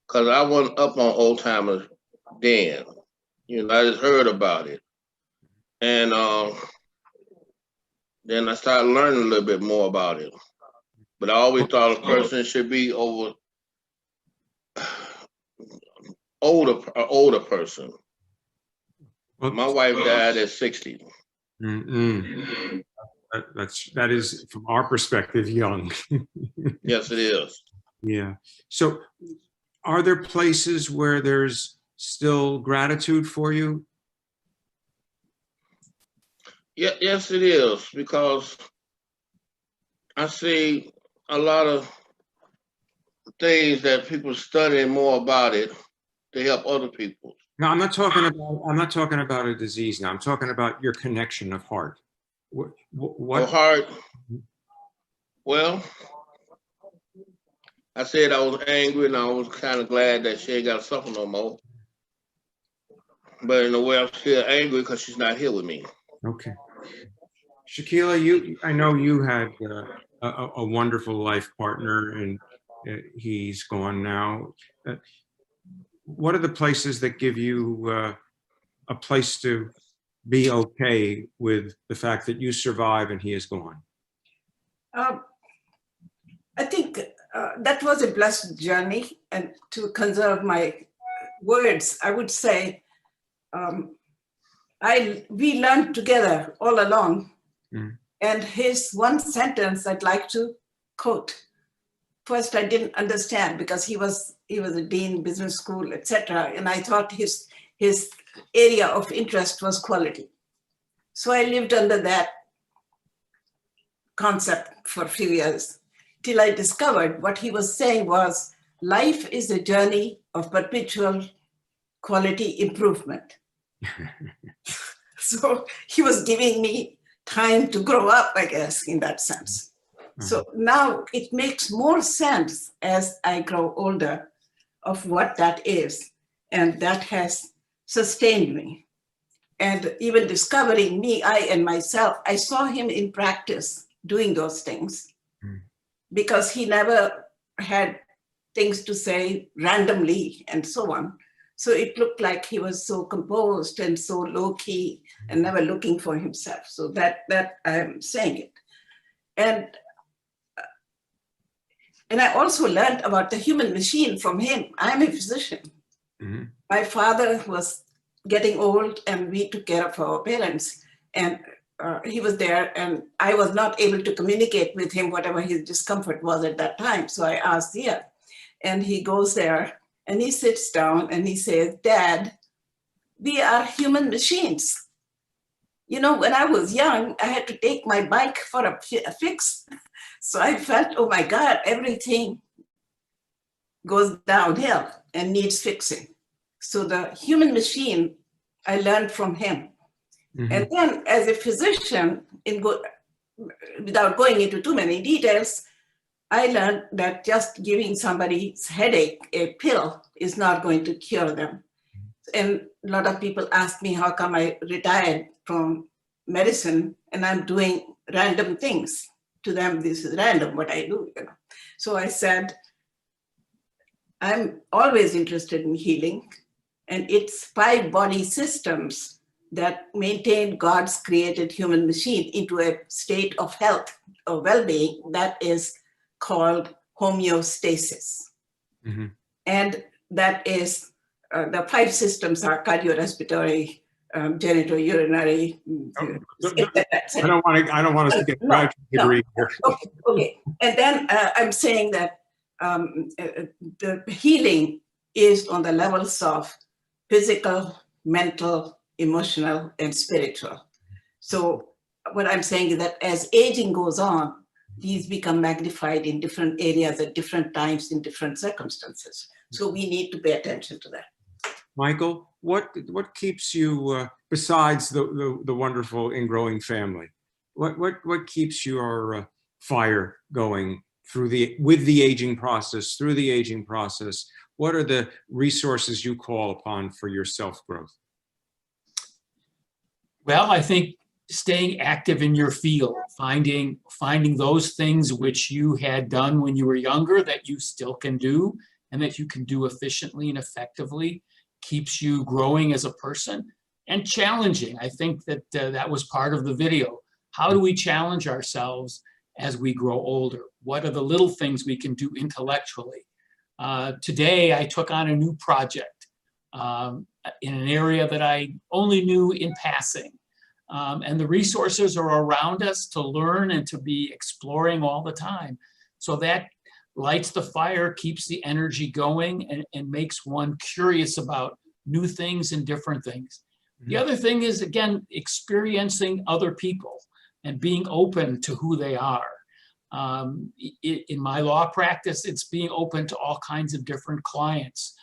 because I wasn't up on old timers then. You know, I just heard about it, and then I started learning a little bit more about it. But I always thought a person should be over older person. My wife died at 60. That is, from our perspective, young. Yes, it is. Yeah. So are there places where there's still gratitude for you? Yeah, yes, it is, because I see a lot of things that people studying more about it to help other people. No, I'm not talking about a disease now. I'm talking about your connection of heart. What heart? Well, I said I was angry and I was kind of glad that she ain't got to suffer no more. But in a way, I'm still angry because she's not here with me. Okay. Shaquila, I know you had a wonderful life partner, and he's gone now. What are the places that give you a place to be okay with the fact that you survive and he is gone? I think that was a blessed journey, and to conserve my words, I would say we learned together all along. Mm. And his one sentence I'd like to quote. First, I didn't understand because he was a dean, business school, etc. And I thought his area of interest was quality. So I lived under that concept for a few years till I discovered what he was saying was life is a journey of perpetual quality improvement. So he was giving me time to grow up, I guess, in that sense. So now it makes more sense as I grow older of what that is. And that has sustained me. And even discovering me, I and myself, I saw him in practice doing those things because he never had things to say randomly and so on. So it looked like he was so composed and so low key and never looking for himself. So that I'm saying it. And I also learned about the human machine from him. I'm a physician. Mm-hmm. My father was getting old and we took care of our parents. And he was there and I was not able to communicate with him whatever his discomfort was at that time. So I asked here. And he goes there and he sits down and he says, Dad, we are human machines. You know, when I was young, I had to take my bike for a fix. So I felt, oh my God, everything goes downhill and needs fixing. So the human machine, I learned from him. Mm-hmm. And then as a physician, without going into too many details, I learned that just giving somebody's headache a pill is not going to cure them. And a lot of people ask me how come I retired from medicine and I'm doing random things. To them, this is random what I do, you know. So I said, I'm always interested in healing, and it's 5 body systems that maintain God's created human machine into a state of health or well-being that is called homeostasis. Mm-hmm. And that is, the 5 systems are cardiorespiratory, genitourinary. I don't want us to get graduate degree here. Okay. And then I'm saying that the healing is on the levels of physical, mental, emotional, and spiritual. So what I'm saying is that as aging goes on, these become magnified in different areas at different times in different circumstances. So we need to pay attention to that. Michael, what keeps you, besides the wonderful ingrowing family, what keeps your fire going through with the aging process? What are the resources you call upon for your self-growth? Well, I think staying active in your field, finding those things which you had done when you were younger that you still can do and that you can do efficiently and effectively, keeps you growing as a person and challenging. I think that that was part of the video. How do we challenge ourselves as we grow older? What are the little things we can do intellectually? Today, I took on a new project in an area that I only knew in passing. And the resources are around us to learn and to be exploring all the time. So that lights the fire, keeps the energy going, and makes one curious about new things and different things. Mm-hmm. The other thing is, again, experiencing other people and being open to who they are. In my law practice, it's being open to all kinds of different clients,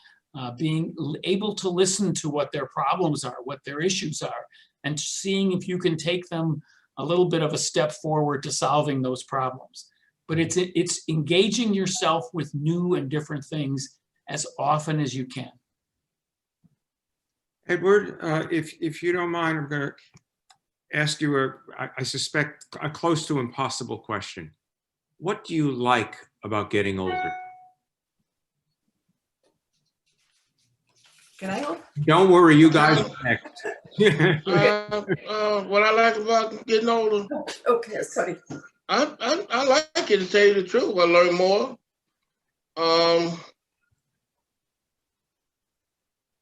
being able to listen to what their problems are, what their issues are, and seeing if you can take them a little bit of a step forward to solving those problems. but it's engaging yourself with new and different things as often as you can. Edward, if you don't mind, I'm going to ask you I suspect a close to impossible question. What do you like about getting older? Can I go? Don't worry, you guys are next. What I like about getting older, Okay, sorry. I like it, to tell you the truth. I learn more.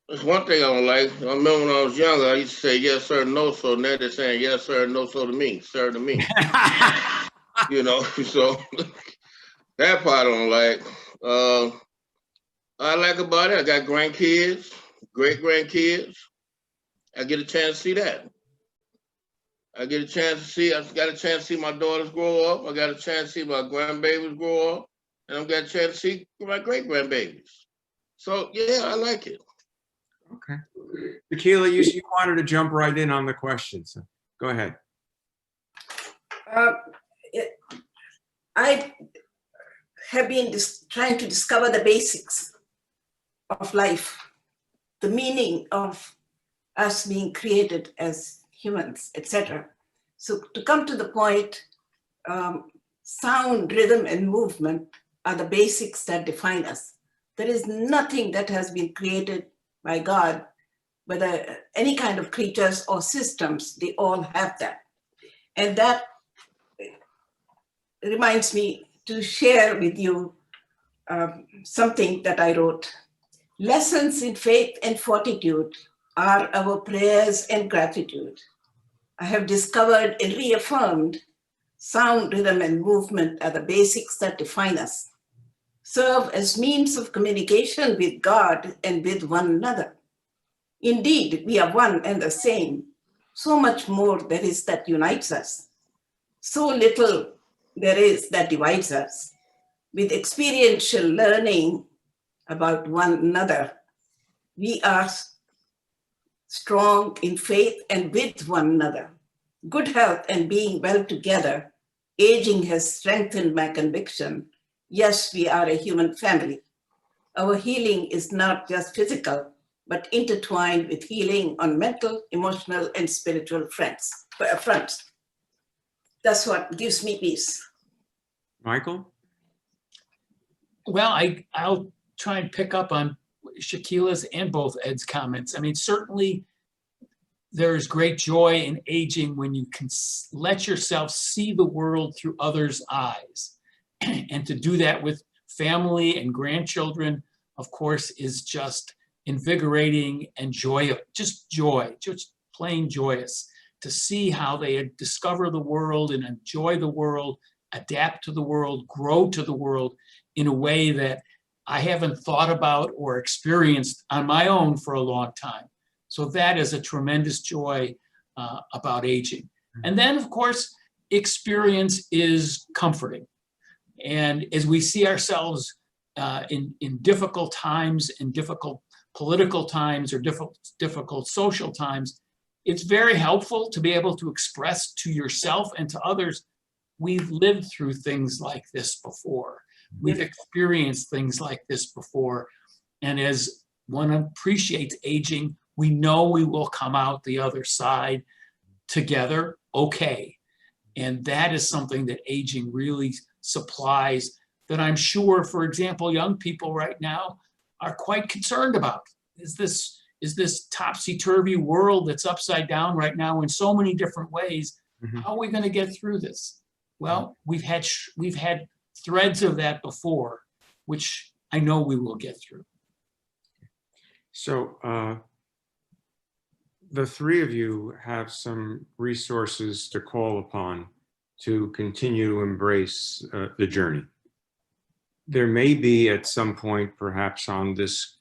There's one thing I don't like. I remember when I was younger, I used to say yes sir, no sir. Now they're saying yes sir, no sir to me, sir to me. You know, so that part I don't like. I like about it, I got grandkids, great grandkids. I get a chance to see that. I got a chance to see my daughters grow up. I got a chance to see my grandbabies grow up. And I've got a chance to see my great grandbabies. So yeah, I like it. Okay. Tequila, you wanted to jump right in on the question, so go ahead. I have been trying to discover the basics of life, the meaning of us being created as humans, etc. So to come to the point, sound, rhythm, and movement are the basics that define us. There is nothing that has been created by God, whether any kind of creatures or systems, they all have that. And that reminds me to share with you something that I wrote. Lessons in faith and fortitude are our prayers and gratitude. I have discovered and reaffirmed sound, rhythm, and movement are the basics that define us, serve as means of communication with God and with one another. Indeed, we are one and the same. So much more there is that unites us. So little there is that divides us. With experiential learning about one another, we are strong in faith and with one another. Good health and being well together, aging has strengthened my conviction. Yes, we are a human family. Our healing is not just physical, but intertwined with healing on mental, emotional, and spiritual fronts. That's what gives me peace. Michael? Well, I'll try and pick up on Shaquila's and both Ed's comments. I mean, certainly there's great joy in aging when you can let yourself see the world through others' eyes. And to do that with family and grandchildren, of course, is just invigorating and joy, just plain joyous to see how they discover the world and enjoy the world, adapt to the world, grow to the world in a way that I haven't thought about or experienced on my own for a long time. So that is a tremendous joy about aging. And then, of course, experience is comforting. And as we see ourselves in difficult times, in difficult political times, or difficult social times, it's very helpful to be able to express to yourself and to others, we've lived through things like this before. We've experienced things like this before. And as one appreciates aging, we know we will come out the other side together okay. And that is something that aging really supplies, that I'm sure, for example, young people right now are quite concerned about. Is this topsy-turvy world that's upside down right now in so many different ways? How are we going to get through this? Well, we've had threads of that before, which I know we will get through. So the three of you have some resources to call upon to continue to embrace the journey. There may be at some point, perhaps on this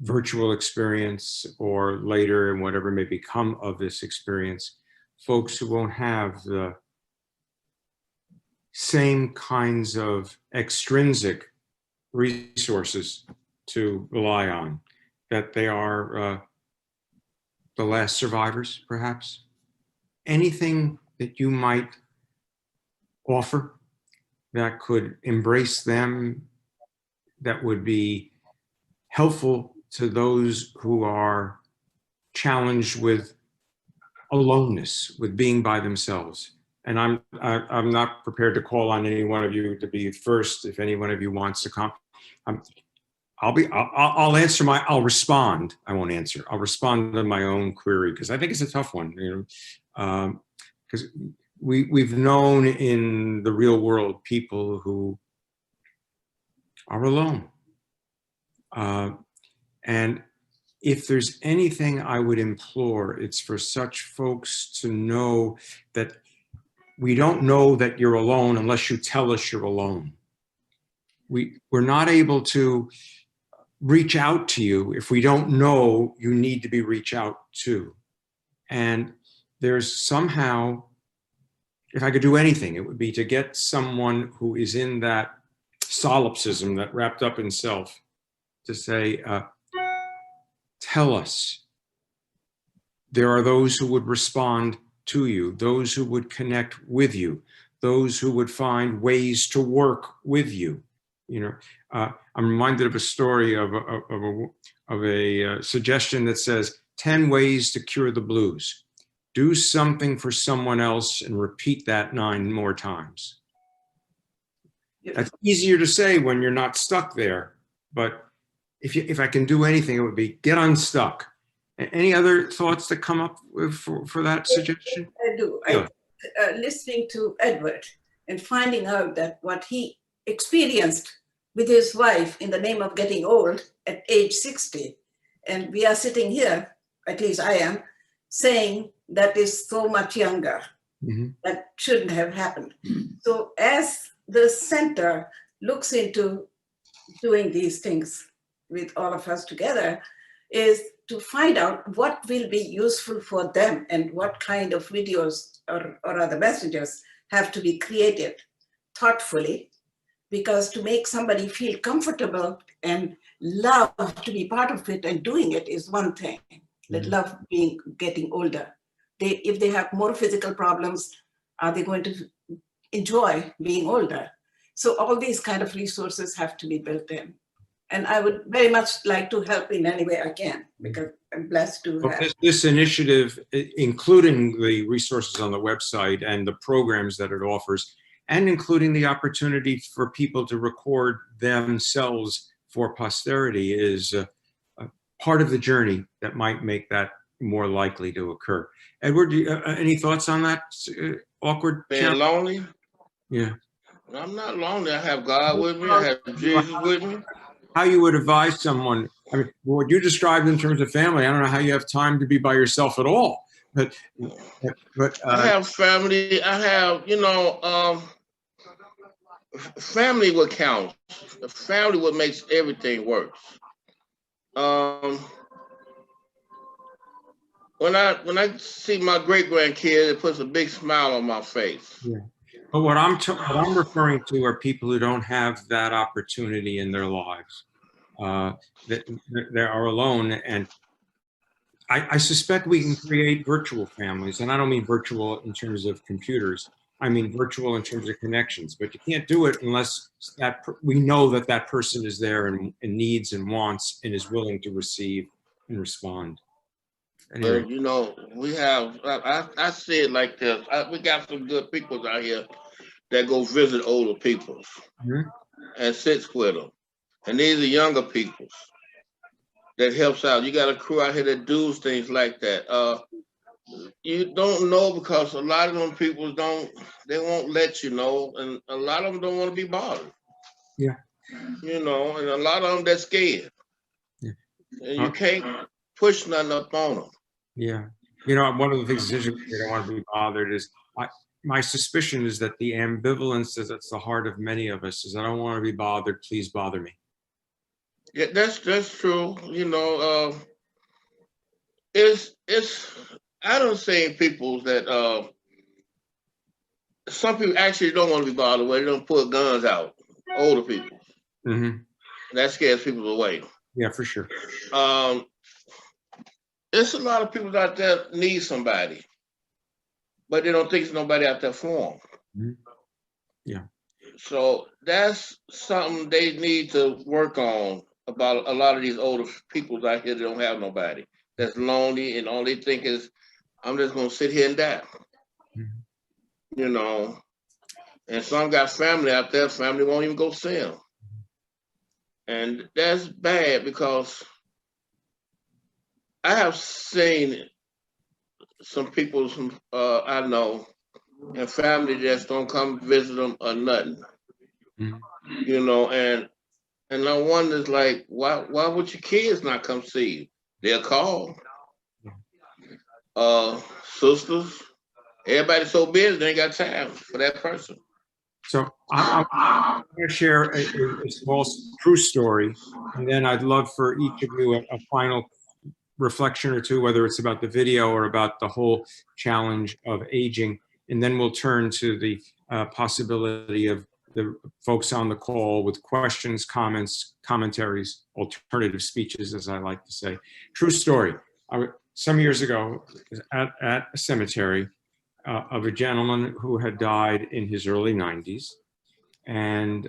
virtual experience or later and whatever may become of this experience, folks who won't have the same kinds of extrinsic resources to rely on, that they are the last survivors, perhaps. Anything that you might offer that could embrace them, that would be helpful to those who are challenged with aloneness, with being by themselves. And I'm not prepared to call on any one of you to be first. If any one of you wants to come, I'll respond. I won't answer. I'll respond to my own query because I think it's a tough one, you know, because we've known in the real world people who are alone. And if there's anything I would implore, it's for such folks to know that we don't know that you're alone unless you tell us you're alone. We're not able to reach out to you if we don't know you need to be reached out to. And there's somehow, if I could do anything, it would be to get someone who is in that solipsism, that wrapped up in self, to say, tell us. There are those who would respond to you, those who would connect with you, those who would find ways to work with you. You know, I'm reminded of a story of a suggestion that says 10 ways to cure the blues. Do something for someone else and repeat that 9 more times. That's easier to say when you're not stuck there, but if I can do anything, it would be get unstuck. Any other thoughts that come up for that suggestion? I do. Yeah. Listening to Edward and finding out that what he experienced with his wife in the name of getting old at age 60, and we are sitting here, at least I am, saying that is so much younger. Mm-hmm. That shouldn't have happened. So as the center looks into doing these things with all of us together, is to find out what will be useful for them and what kind of videos or other messages have to be created thoughtfully, because to make somebody feel comfortable and love to be part of it and doing it is one thing. That love getting older. If they have more physical problems, are they going to enjoy being older? So all these kind of resources have to be built in. And I would very much like to help in any way I can, because I'm blessed to have. This initiative, including the resources on the website and the programs that it offers, and including the opportunity for people to record themselves for posterity, is a part of the journey that might make that more likely to occur. Edward, any thoughts on that? Awkward? Being lonely? Yeah. I'm not lonely. I have God with me. I have Jesus with me. How you would advise someone, I mean, what you described in terms of family, I don't know how you have time to be by yourself at all, but I have family. I have, you know, family what counts. The family what makes everything work. When I see my great grandkid, it puts a big smile on my face. Yeah. But what I'm referring to are people who don't have that opportunity in their lives. That they are alone, and I suspect we can create virtual families, and I don't mean virtual in terms of computers. I mean virtual in terms of connections. But you can't do it unless we know that that person is there and needs and wants and is willing to receive and respond. Anyway. But you know, we have. I see it like this. We got some good people out here that go visit older people and sits with them. And these are younger people that helps out. You got a crew out here that does things like that. You don't know because a lot of them people they won't let you know. And a lot of them don't want to be bothered. Yeah. You know, and a lot of them they're scared. Yeah. And you can't push nothing up on them. Yeah. You know, one of the things that they don't want to be bothered is, my suspicion is that the ambivalence that's the heart of many of us is, I don't want to be bothered, please bother me. Yeah, that's true. You know, it's I don't see people that some people actually don't want to be bothered with. They don't put guns out. Older people. Mm-hmm. That scares people away. Yeah, for sure. There's a lot of people out there need somebody, but they don't think there's nobody out there for them. Mm-hmm. Yeah. So that's something they need to work on about a lot of these older people out here that don't have nobody, that's lonely, and all they think is, I'm just gonna sit here and die. You know, and some got family out there, family won't even go see them. And that's bad because I have seen some people I know and family just don't come visit them or nothing. You know, and I wonder, like, why would your kids not come see you? They'll call. Sisters, everybody's so busy they ain't got time for that person. So I'm going to share a small true story, and then I'd love for each of you a final reflection or two, whether it's about the video or about the whole challenge of aging. And then we'll turn to the possibility of the folks on the call with questions, comments, commentaries, alternative speeches, as I like to say. True story. Some years ago, at a cemetery of a gentleman who had died in his early 90s. And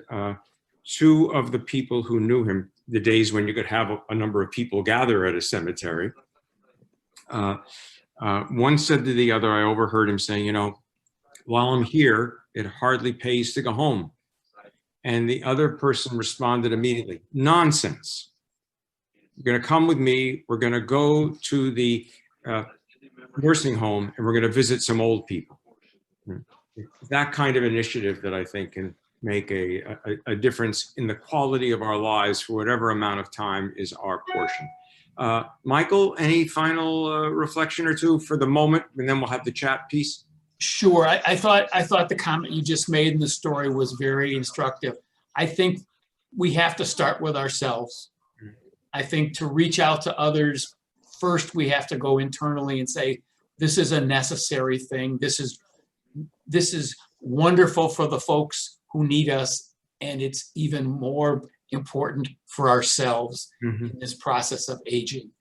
two of the people who knew him, the days when you could have a number of people gather at a cemetery, one said to the other, I overheard him saying, you know, while I'm here, it hardly pays to go home. And the other person responded immediately, nonsense. You're going to come with me. We're going to go to the nursing home and we're going to visit some old people. That kind of initiative that I think can make a difference in the quality of our lives for whatever amount of time is our portion. Michael, any final reflection or two for the moment, and then we'll have the chat piece? Sure. I thought the comment you just made in the story was very instructive. I think we have to start with ourselves. I think to reach out to others, first we have to go internally and say, this is a necessary thing. This is wonderful for the folks who need us, and it's even more important for ourselves in this process of aging.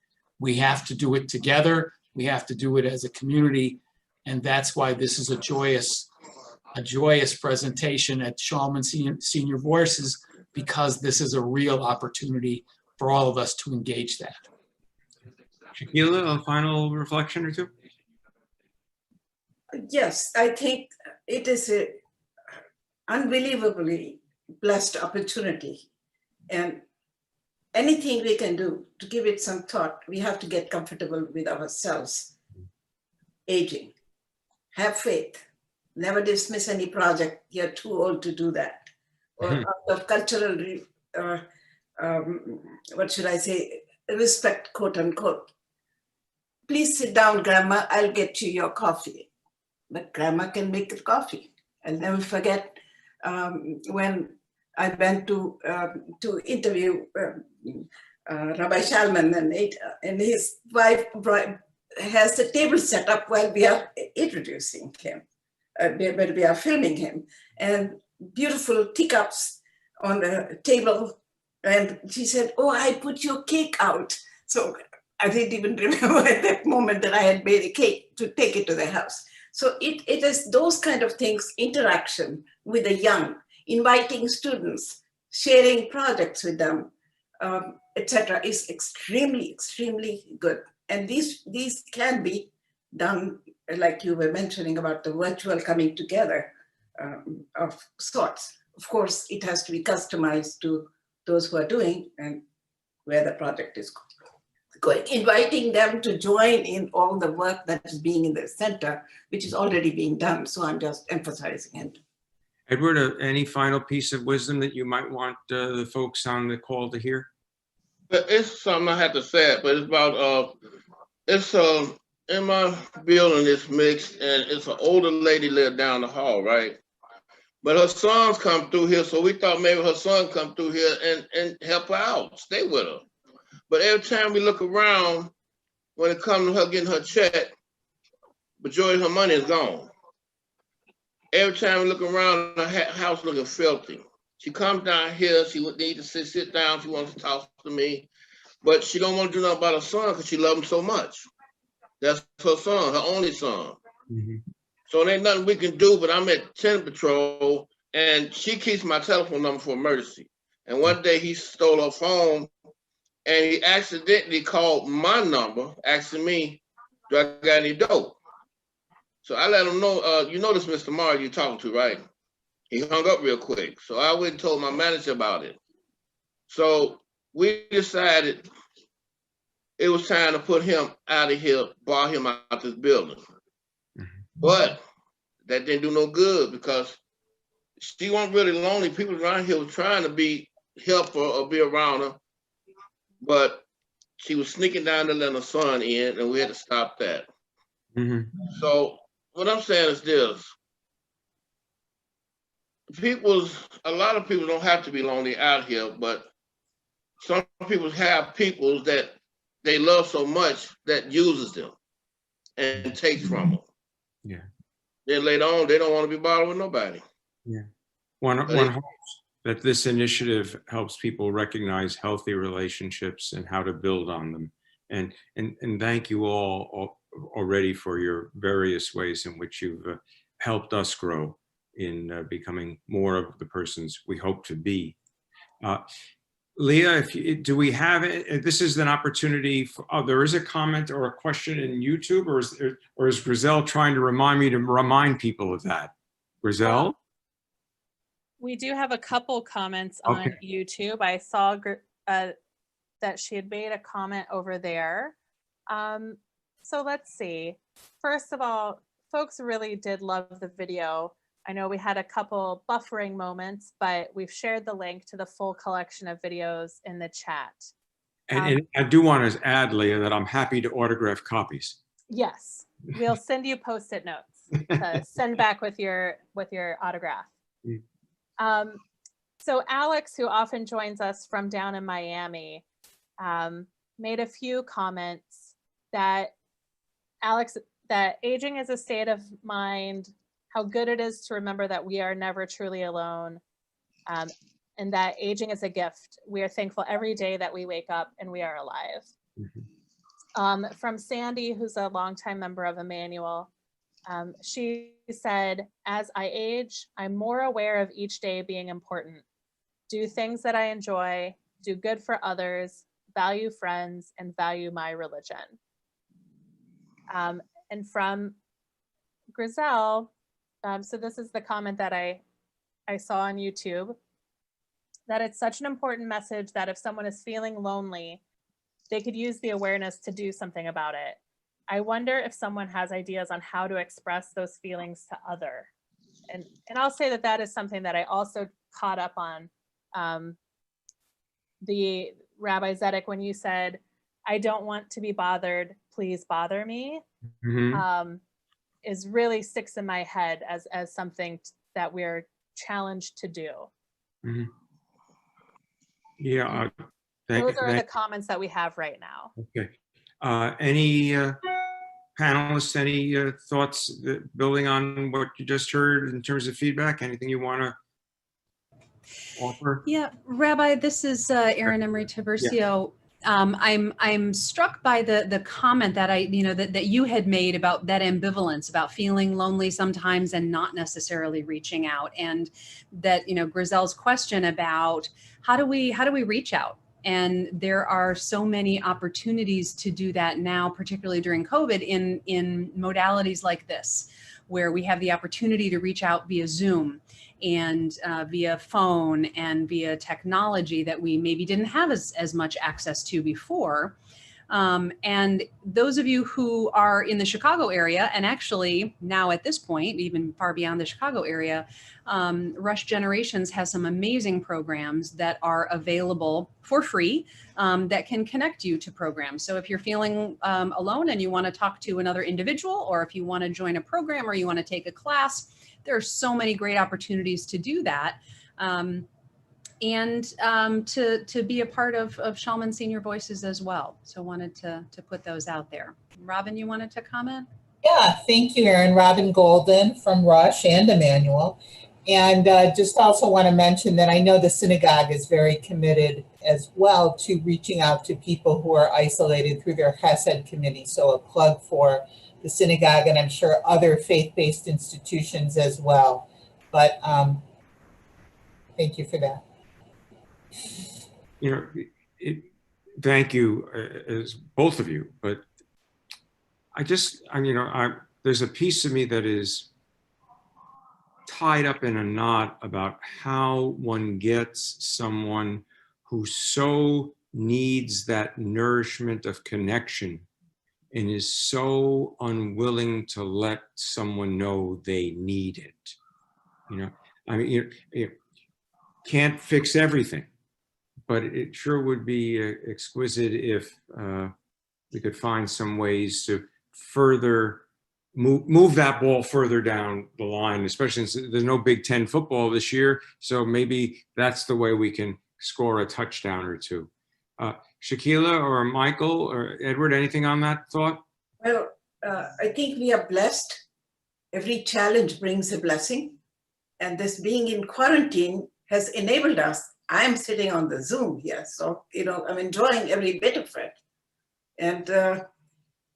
We have to do it together. We have to do it as a community. And that's why this is a joyous presentation at Schaalman Senior Voices, because this is a real opportunity for all of us to engage that. Shaquila, a final reflection or two? Yes, I think it is an unbelievably blessed opportunity. And anything we can do to give it some thought, we have to get comfortable with ourselves. Aging. Have faith. Never dismiss any project. You're too old to do that. Or out of cultural, what should I say, respect, quote unquote. Please sit down, Grandma. I'll get you your coffee. But Grandma can make the coffee. I'll never forget when I went to interview Rabbi Schaalman, and his wife has the table set up while we are introducing him, where we are filming him, and beautiful teacups on the table. And she said, oh, I put your cake out. So I didn't even remember at that moment that I had made a cake to take it to the house. So it is those kind of things, interaction with the young, inviting students, sharing projects with them, etc., is extremely, extremely good. And these can be done, like you were mentioning about the virtual coming together of sorts. Of course, it has to be customized to those who are doing and where the project is going. Inviting them to join in all the work that is being in the center, which is already being done. So I'm just emphasizing it. Edward, any final piece of wisdom that you might want the folks on the call to hear? It's something I have to say, but it's about, in my building, it's mixed, and it's an older lady lived down the hall, right? But her sons come through here, so we thought maybe her son come through here and help her out, stay with her. But every time we look around, when it comes to her getting her check, majority of her money is gone. Every time we look around, her house looking filthy. She comes down here, she would need to sit down, she wants to talk to me, but she don't want to do nothing about her son because she loves him so much. That's her son, her only son. So there ain't nothing we can do, but I'm at 10 patrol, and she keeps my telephone number for emergency. And one day he stole her phone, and he accidentally called my number, asking me, "Do I got any dope?" So I let him know, "You know this Mr. Mars you're talking to, right?" He hung up real quick. So I went and told my manager about it. So we decided it was time to put him out of here, bar him out this building. But that didn't do no good because she wasn't really lonely. People around here were trying to help her or be around her, but she was sneaking down to let her son in, and we had to stop that. So what I'm saying is this: a lot of people don't have to be lonely out here, but some people have people that they love so much that uses them and takes from them. Yeah. Then later on, they don't want to be bothered with nobody. Yeah. One hopes that this initiative helps people recognize healthy relationships and how to build on them. And thank you all already for your various ways in which you've helped us grow in becoming more of the persons we hope to be. Leah, do we have it? This is an opportunity for, there is a comment or a question in YouTube, or is Grizel trying to remind me to remind people of that? Grizel? We do have a couple comments on YouTube. I saw that she had made a comment over there. So let's see. First of all, folks really did love the video. I know we had a couple buffering moments, but we've shared the link to the full collection of videos in the chat. And I do want to add, Leah, that I'm happy to autograph copies. Yes, we'll send you Post-it notes to send back with your autograph. So Alex, who often joins us from down in Miami, made a few comments that aging is a state of mind, how good it is to remember that we are never truly alone, and that aging is a gift. We are thankful every day that we wake up and we are alive. From Sandy, who's a longtime member of Emanuel, she said, as I age, I'm more aware of each day being important. Do things that I enjoy, do good for others, value friends, and value my religion. And from Grizel, so this is the comment that I saw on YouTube, that it's such an important message that if someone is feeling lonely, they could use the awareness to do something about it. I wonder if someone has ideas on how to express those feelings to other. And I'll say that that is something that I also caught up on. The Rabbi Zedek, when you said, I don't want to be bothered, please bother me, is really sticks in my head as something that we're challenged to do. Yeah. Those are the comments that we have right now. Okay. Any panelists, any thoughts building on what you just heard in terms of feedback? Anything you want to offer? Yeah, Rabbi, this is Erin Emery Tiburcio. I'm struck by the comment that that you had made about that ambivalence, about feeling lonely sometimes and not necessarily reaching out, and that Grizel's question about how do we reach out. And there are so many opportunities to do that now, particularly during COVID, in modalities like this, where we have the opportunity to reach out via Zoom and via phone and via technology that we maybe didn't have as much access to before. And those of you who are in the Chicago area, and actually now at this point, even far beyond the Chicago area, Rush Generations has some amazing programs that are available for free that can connect you to programs. So if you're feeling alone and you want to talk to another individual, or if you want to join a program or you want to take a class, there are so many great opportunities to do that. And to be a part of Schaalman Senior Voices as well. So wanted to put those out there. Robin, you wanted to comment? Yeah, thank you, Erin. Robin Golden from Rush and Emanuel. And just also want to mention that I know the synagogue is very committed as well to reaching out to people who are isolated through their Chesed committee. So a plug for the synagogue, and I'm sure other faith-based institutions as well. But Thank you for that. You know, thank you, as both of you, but there's a piece of me that is tied up in a knot about how one gets someone who so needs that nourishment of connection and is so unwilling to let someone know they need it. You know, I mean, you can't fix everything, but it sure would be exquisite if we could find some ways to further move that ball further down the line, especially since there's no Big Ten football this year. So maybe that's the way we can score a touchdown or two. Shaquila or Michael or Edward, anything on that thought? Well, I think we are blessed. Every challenge brings a blessing. And this being in quarantine has enabled us. I'm sitting on the Zoom here, so, you know, I'm enjoying every bit of it. And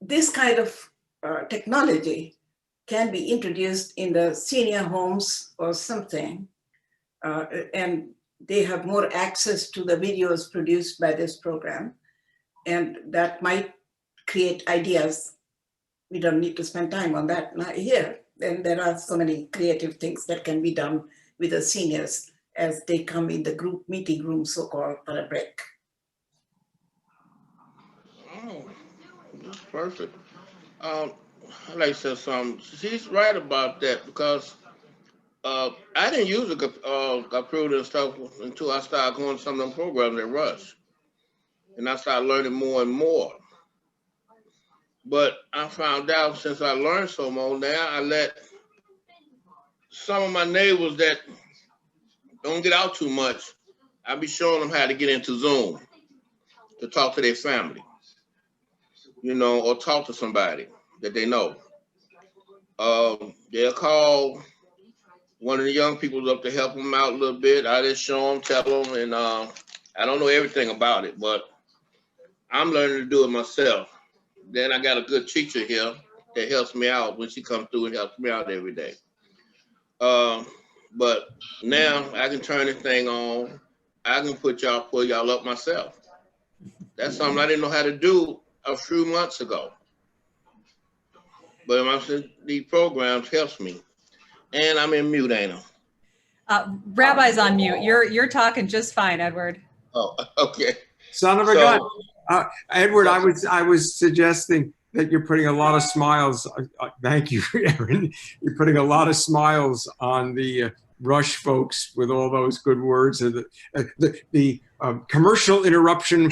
this kind of technology can be introduced in the senior homes or something. And they have more access to the videos produced by this program. And that might create ideas. We don't need to spend time on that here. And there are so many creative things that can be done with the seniors as they come in the group meeting room, so-called, for a break. Oh, that's perfect. Like I said, she's right about that, because I didn't use a computer and stuff until I started going to some of them programs at Rush. And I started learning more and more. But I found out, since I learned so more, now I let some of my neighbors that don't get out too much, I be showing them how to get into Zoom to talk to their family, you know, or talk to somebody that they know. They'll call one of the young people up to help them out a little bit. I just show them, tell them, and I don't know everything about it, but I'm learning to do it myself. Then I got a good teacher here that helps me out when she comes through and helps me out every day. But now I can turn this thing on. I can pull y'all up myself. That's something I didn't know how to do a few months ago. But these programs helps me. And I'm in mute, ain't I? Rabbi's on mute. You're talking just fine, Edward. Oh, okay. Son of a gun. Edward, I was suggesting that you're putting a lot of smiles. Thank you, Aaron. You're putting a lot of smiles on the Rush folks with all those good words, and the commercial interruption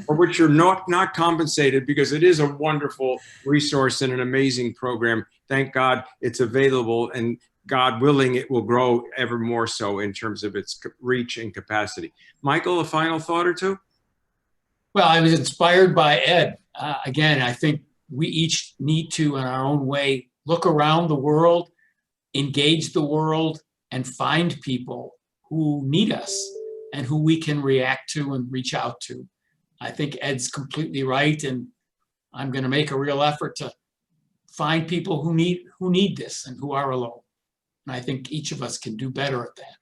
for which you're not compensated, because it is a wonderful resource and an amazing program. Thank God it's available, and God willing, it will grow ever more so in terms of its reach and capacity. Michael, a final thought or two? Well, I was inspired by Ed. Again, I think we each need to, in our own way, look around the world, engage the world, and find people who need us and who we can react to and reach out to. I think Ed's completely right, and I'm going to make a real effort to find people who need this and who are alone. And I think each of us can do better at that.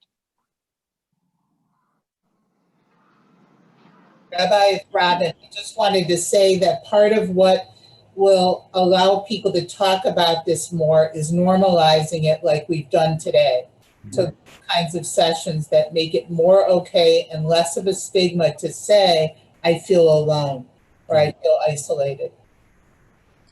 Rabbi Robin, I just wanted to say that part of what will allow people to talk about this more is normalizing it like we've done today. So kinds of sessions that make it more okay and less of a stigma to say, I feel alone or I feel isolated.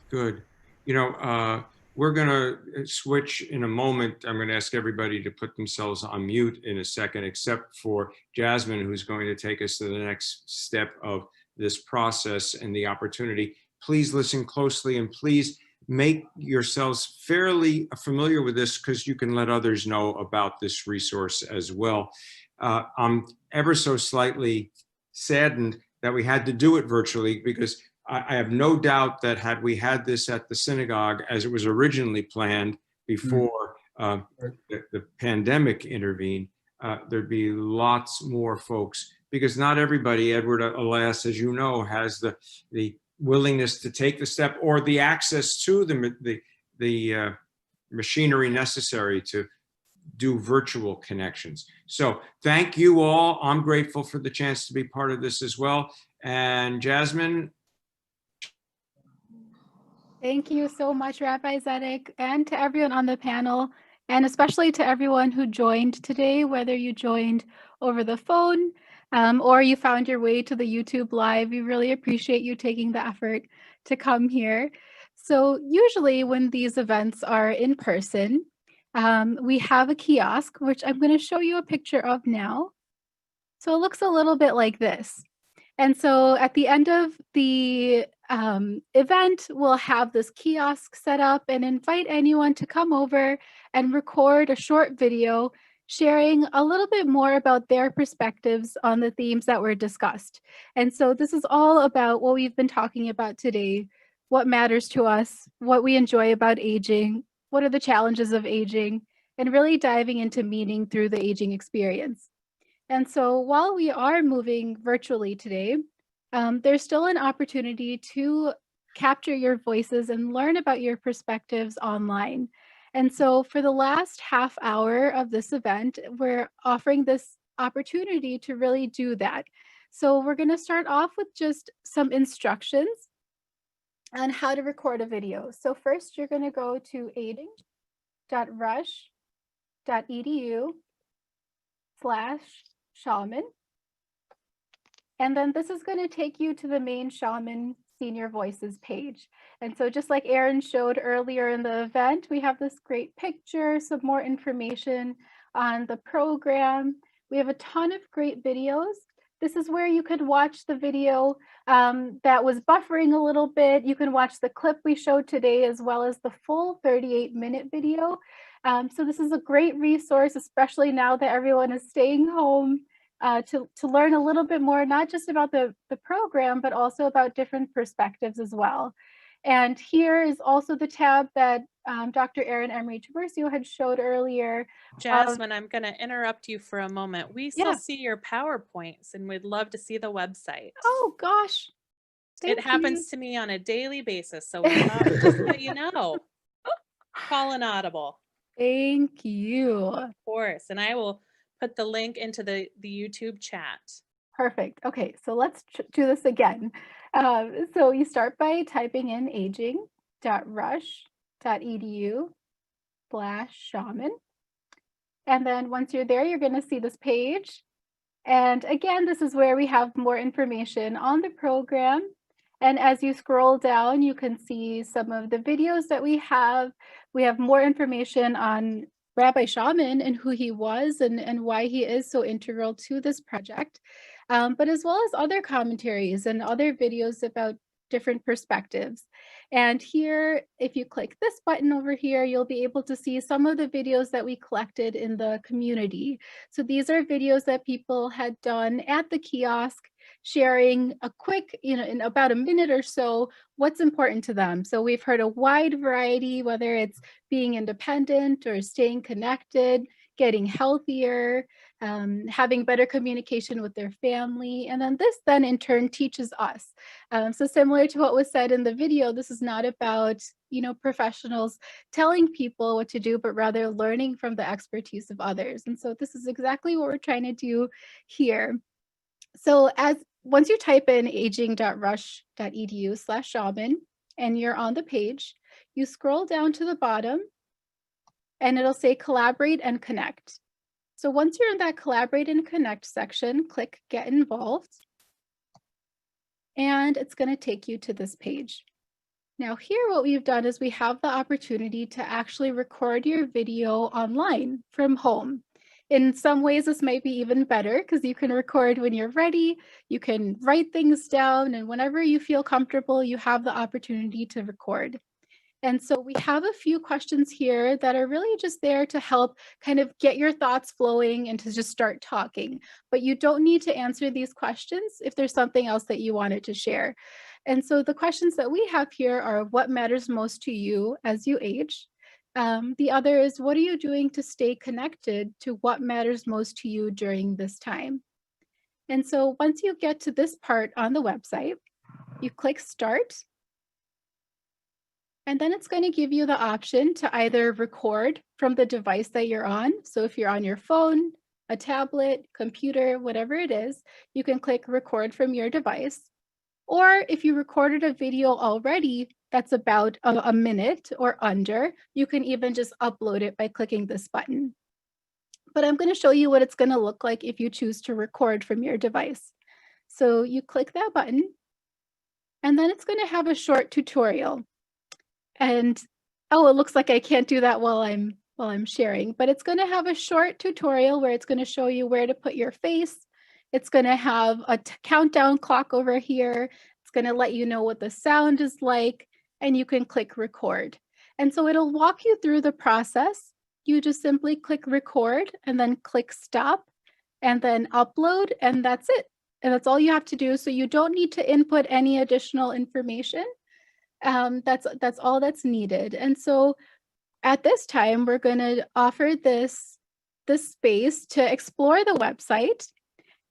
Good. You know, we're going to switch in a moment. I'm going to ask everybody to put themselves on mute in a second, except for Jasmine, who's going to take us to the next step of this process and the opportunity. Please listen closely, and please make yourselves fairly familiar with this, because you can let others know about this resource as well. I'm ever so slightly saddened that we had to do it virtually, because I have no doubt that had we had this at the synagogue as it was originally planned before the pandemic intervened, there'd be lots more folks, because not everybody, Edward, alas, as you know, has the willingness to take the step or the access to the machinery necessary to do virtual connections. So thank you all. I'm grateful for the chance to be part of this as well. And Jasmine. Thank you so much, Rabbi Zedek, and to everyone on the panel, and especially to everyone who joined today, whether you joined over the phone or you found your way to the YouTube Live. We really appreciate you taking the effort to come here. So usually when these events are in person, we have a kiosk, which I'm going to show you a picture of now. So it looks a little bit like this. And so at the end of the event, we'll have this kiosk set up and invite anyone to come over and record a short video sharing a little bit more about their perspectives on the themes that were discussed. And so this is all about what we've been talking about today, what matters to us, what we enjoy about aging, what are the challenges of aging, and really diving into meaning through the aging experience. And so while we are moving virtually today, there's still an opportunity to capture your voices and learn about your perspectives online. And so for the last half hour of this event, we're offering this opportunity to really do that. So we're going to start off with just some instructions on how to record a video. So first, you're going to go to aging.rush.edu/Schaalman. And then this is going to take you to the main Schaalman Senior Voices page. And so just like Aaron showed earlier in the event, we have this great picture, some more information on the program. We have a ton of great videos. This is where you could watch the video that was buffering a little bit. You can watch the clip we showed today as well as the full 38-minute video. So this is a great resource, especially now that everyone is staying home. To learn a little bit more, not just about the program, but also about different perspectives as well. And here is also the tab that Dr. Erin Emery Traversio had showed earlier. Jasmine, I'm going to interrupt you for a moment. We still see your PowerPoints and we'd love to see the website. Oh, gosh. It happens to me on a daily basis, so we thought we'd just let you know. Call an audible. Thank you. Of course. And I will put the link into the YouTube chat. Perfect. Okay, so let's do this again. So you start by typing in aging.rush.edu/Schaalman. And then once you're there, you're going to see this page. And again, this is where we have more information on the program. And as you scroll down, you can see some of the videos that we have. We have more information on Rabbi Schaalman and who he was and why he is so integral to this project, but as well as other commentaries and other videos about different perspectives. And here, if you click this button over here, you'll be able to see some of the videos that we collected in the community. So these are videos that people had done at the kiosk, sharing a quick, in about a minute or so, what's important to them. So we've heard a wide variety, whether it's being independent or staying connected, getting healthier, having better communication with their family. And then this then in turn teaches us. So similar to what was said in the video, this is not about, professionals telling people what to do, but rather learning from the expertise of others. And so this is exactly what we're trying to do here. So once you type in aging.rush.edu/Schaalman and you're on the page, you scroll down to the bottom and it'll say collaborate and connect. So once you're in that collaborate and connect section, click get involved. And it's going to take you to this page. Now here what we've done is we have the opportunity to actually record your video online from home. In some ways, this might be even better because you can record when you're ready, you can write things down, and whenever you feel comfortable, you have the opportunity to record. And so we have a few questions here that are really just there to help kind of get your thoughts flowing and to just start talking. But you don't need to answer these questions if there's something else that you wanted to share. And so the questions that we have here are what matters most to you as you age? The other is, what are you doing to stay connected to what matters most to you during this time? And so once you get to this part on the website, you click start. And then it's going to give you the option to either record from the device that you're on. So if you're on your phone, a tablet, computer, whatever it is, you can click record from your device. Or if you recorded a video already that's about a minute or under, you can even just upload it by clicking this button. But I'm going to show you what it's going to look like if you choose to record from your device. So you click that button, and then it's going to have a short tutorial. And oh, it looks like I can't do that while I'm sharing, but it's going to have a short tutorial where it's going to show you where to put your face. It's going to have a countdown clock over here. It's going to let you know what the sound is like, and you can click record. And so it'll walk you through the process. You just simply click record and then click stop and then upload, and that's it. And that's all you have to do. So you don't need to input any additional information. That's all that's needed. And so at this time, we're going to offer this space to explore the website.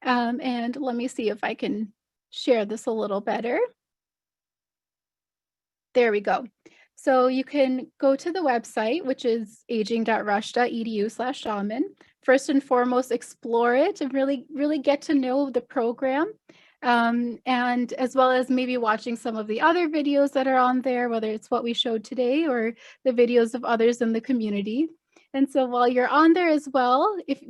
And let me see if I can share this a little better. There we go. So you can go to the website, which is aging.rush.edu/Schaalman. First and foremost, explore it and really get to know the program. And as well as maybe watching some of the other videos that are on there, whether it's what we showed today or the videos of others in the community. And so while you're on there as well, if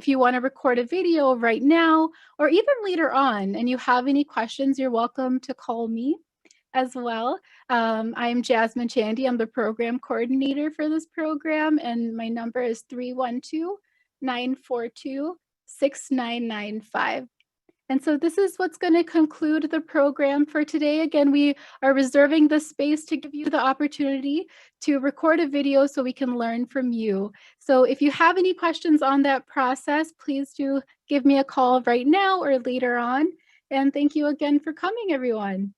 you want to record a video right now or even later on and you have any questions, you're welcome to call me as well. I'm Jasmine Chandy. I'm the program coordinator for this program, and my number is 312-942-6995. And so this is what's going to conclude the program for today. Again, we are reserving the space to give you the opportunity to record a video so we can learn from you. So if you have any questions on that process, please do give me a call right now or later on. And thank you again for coming, everyone.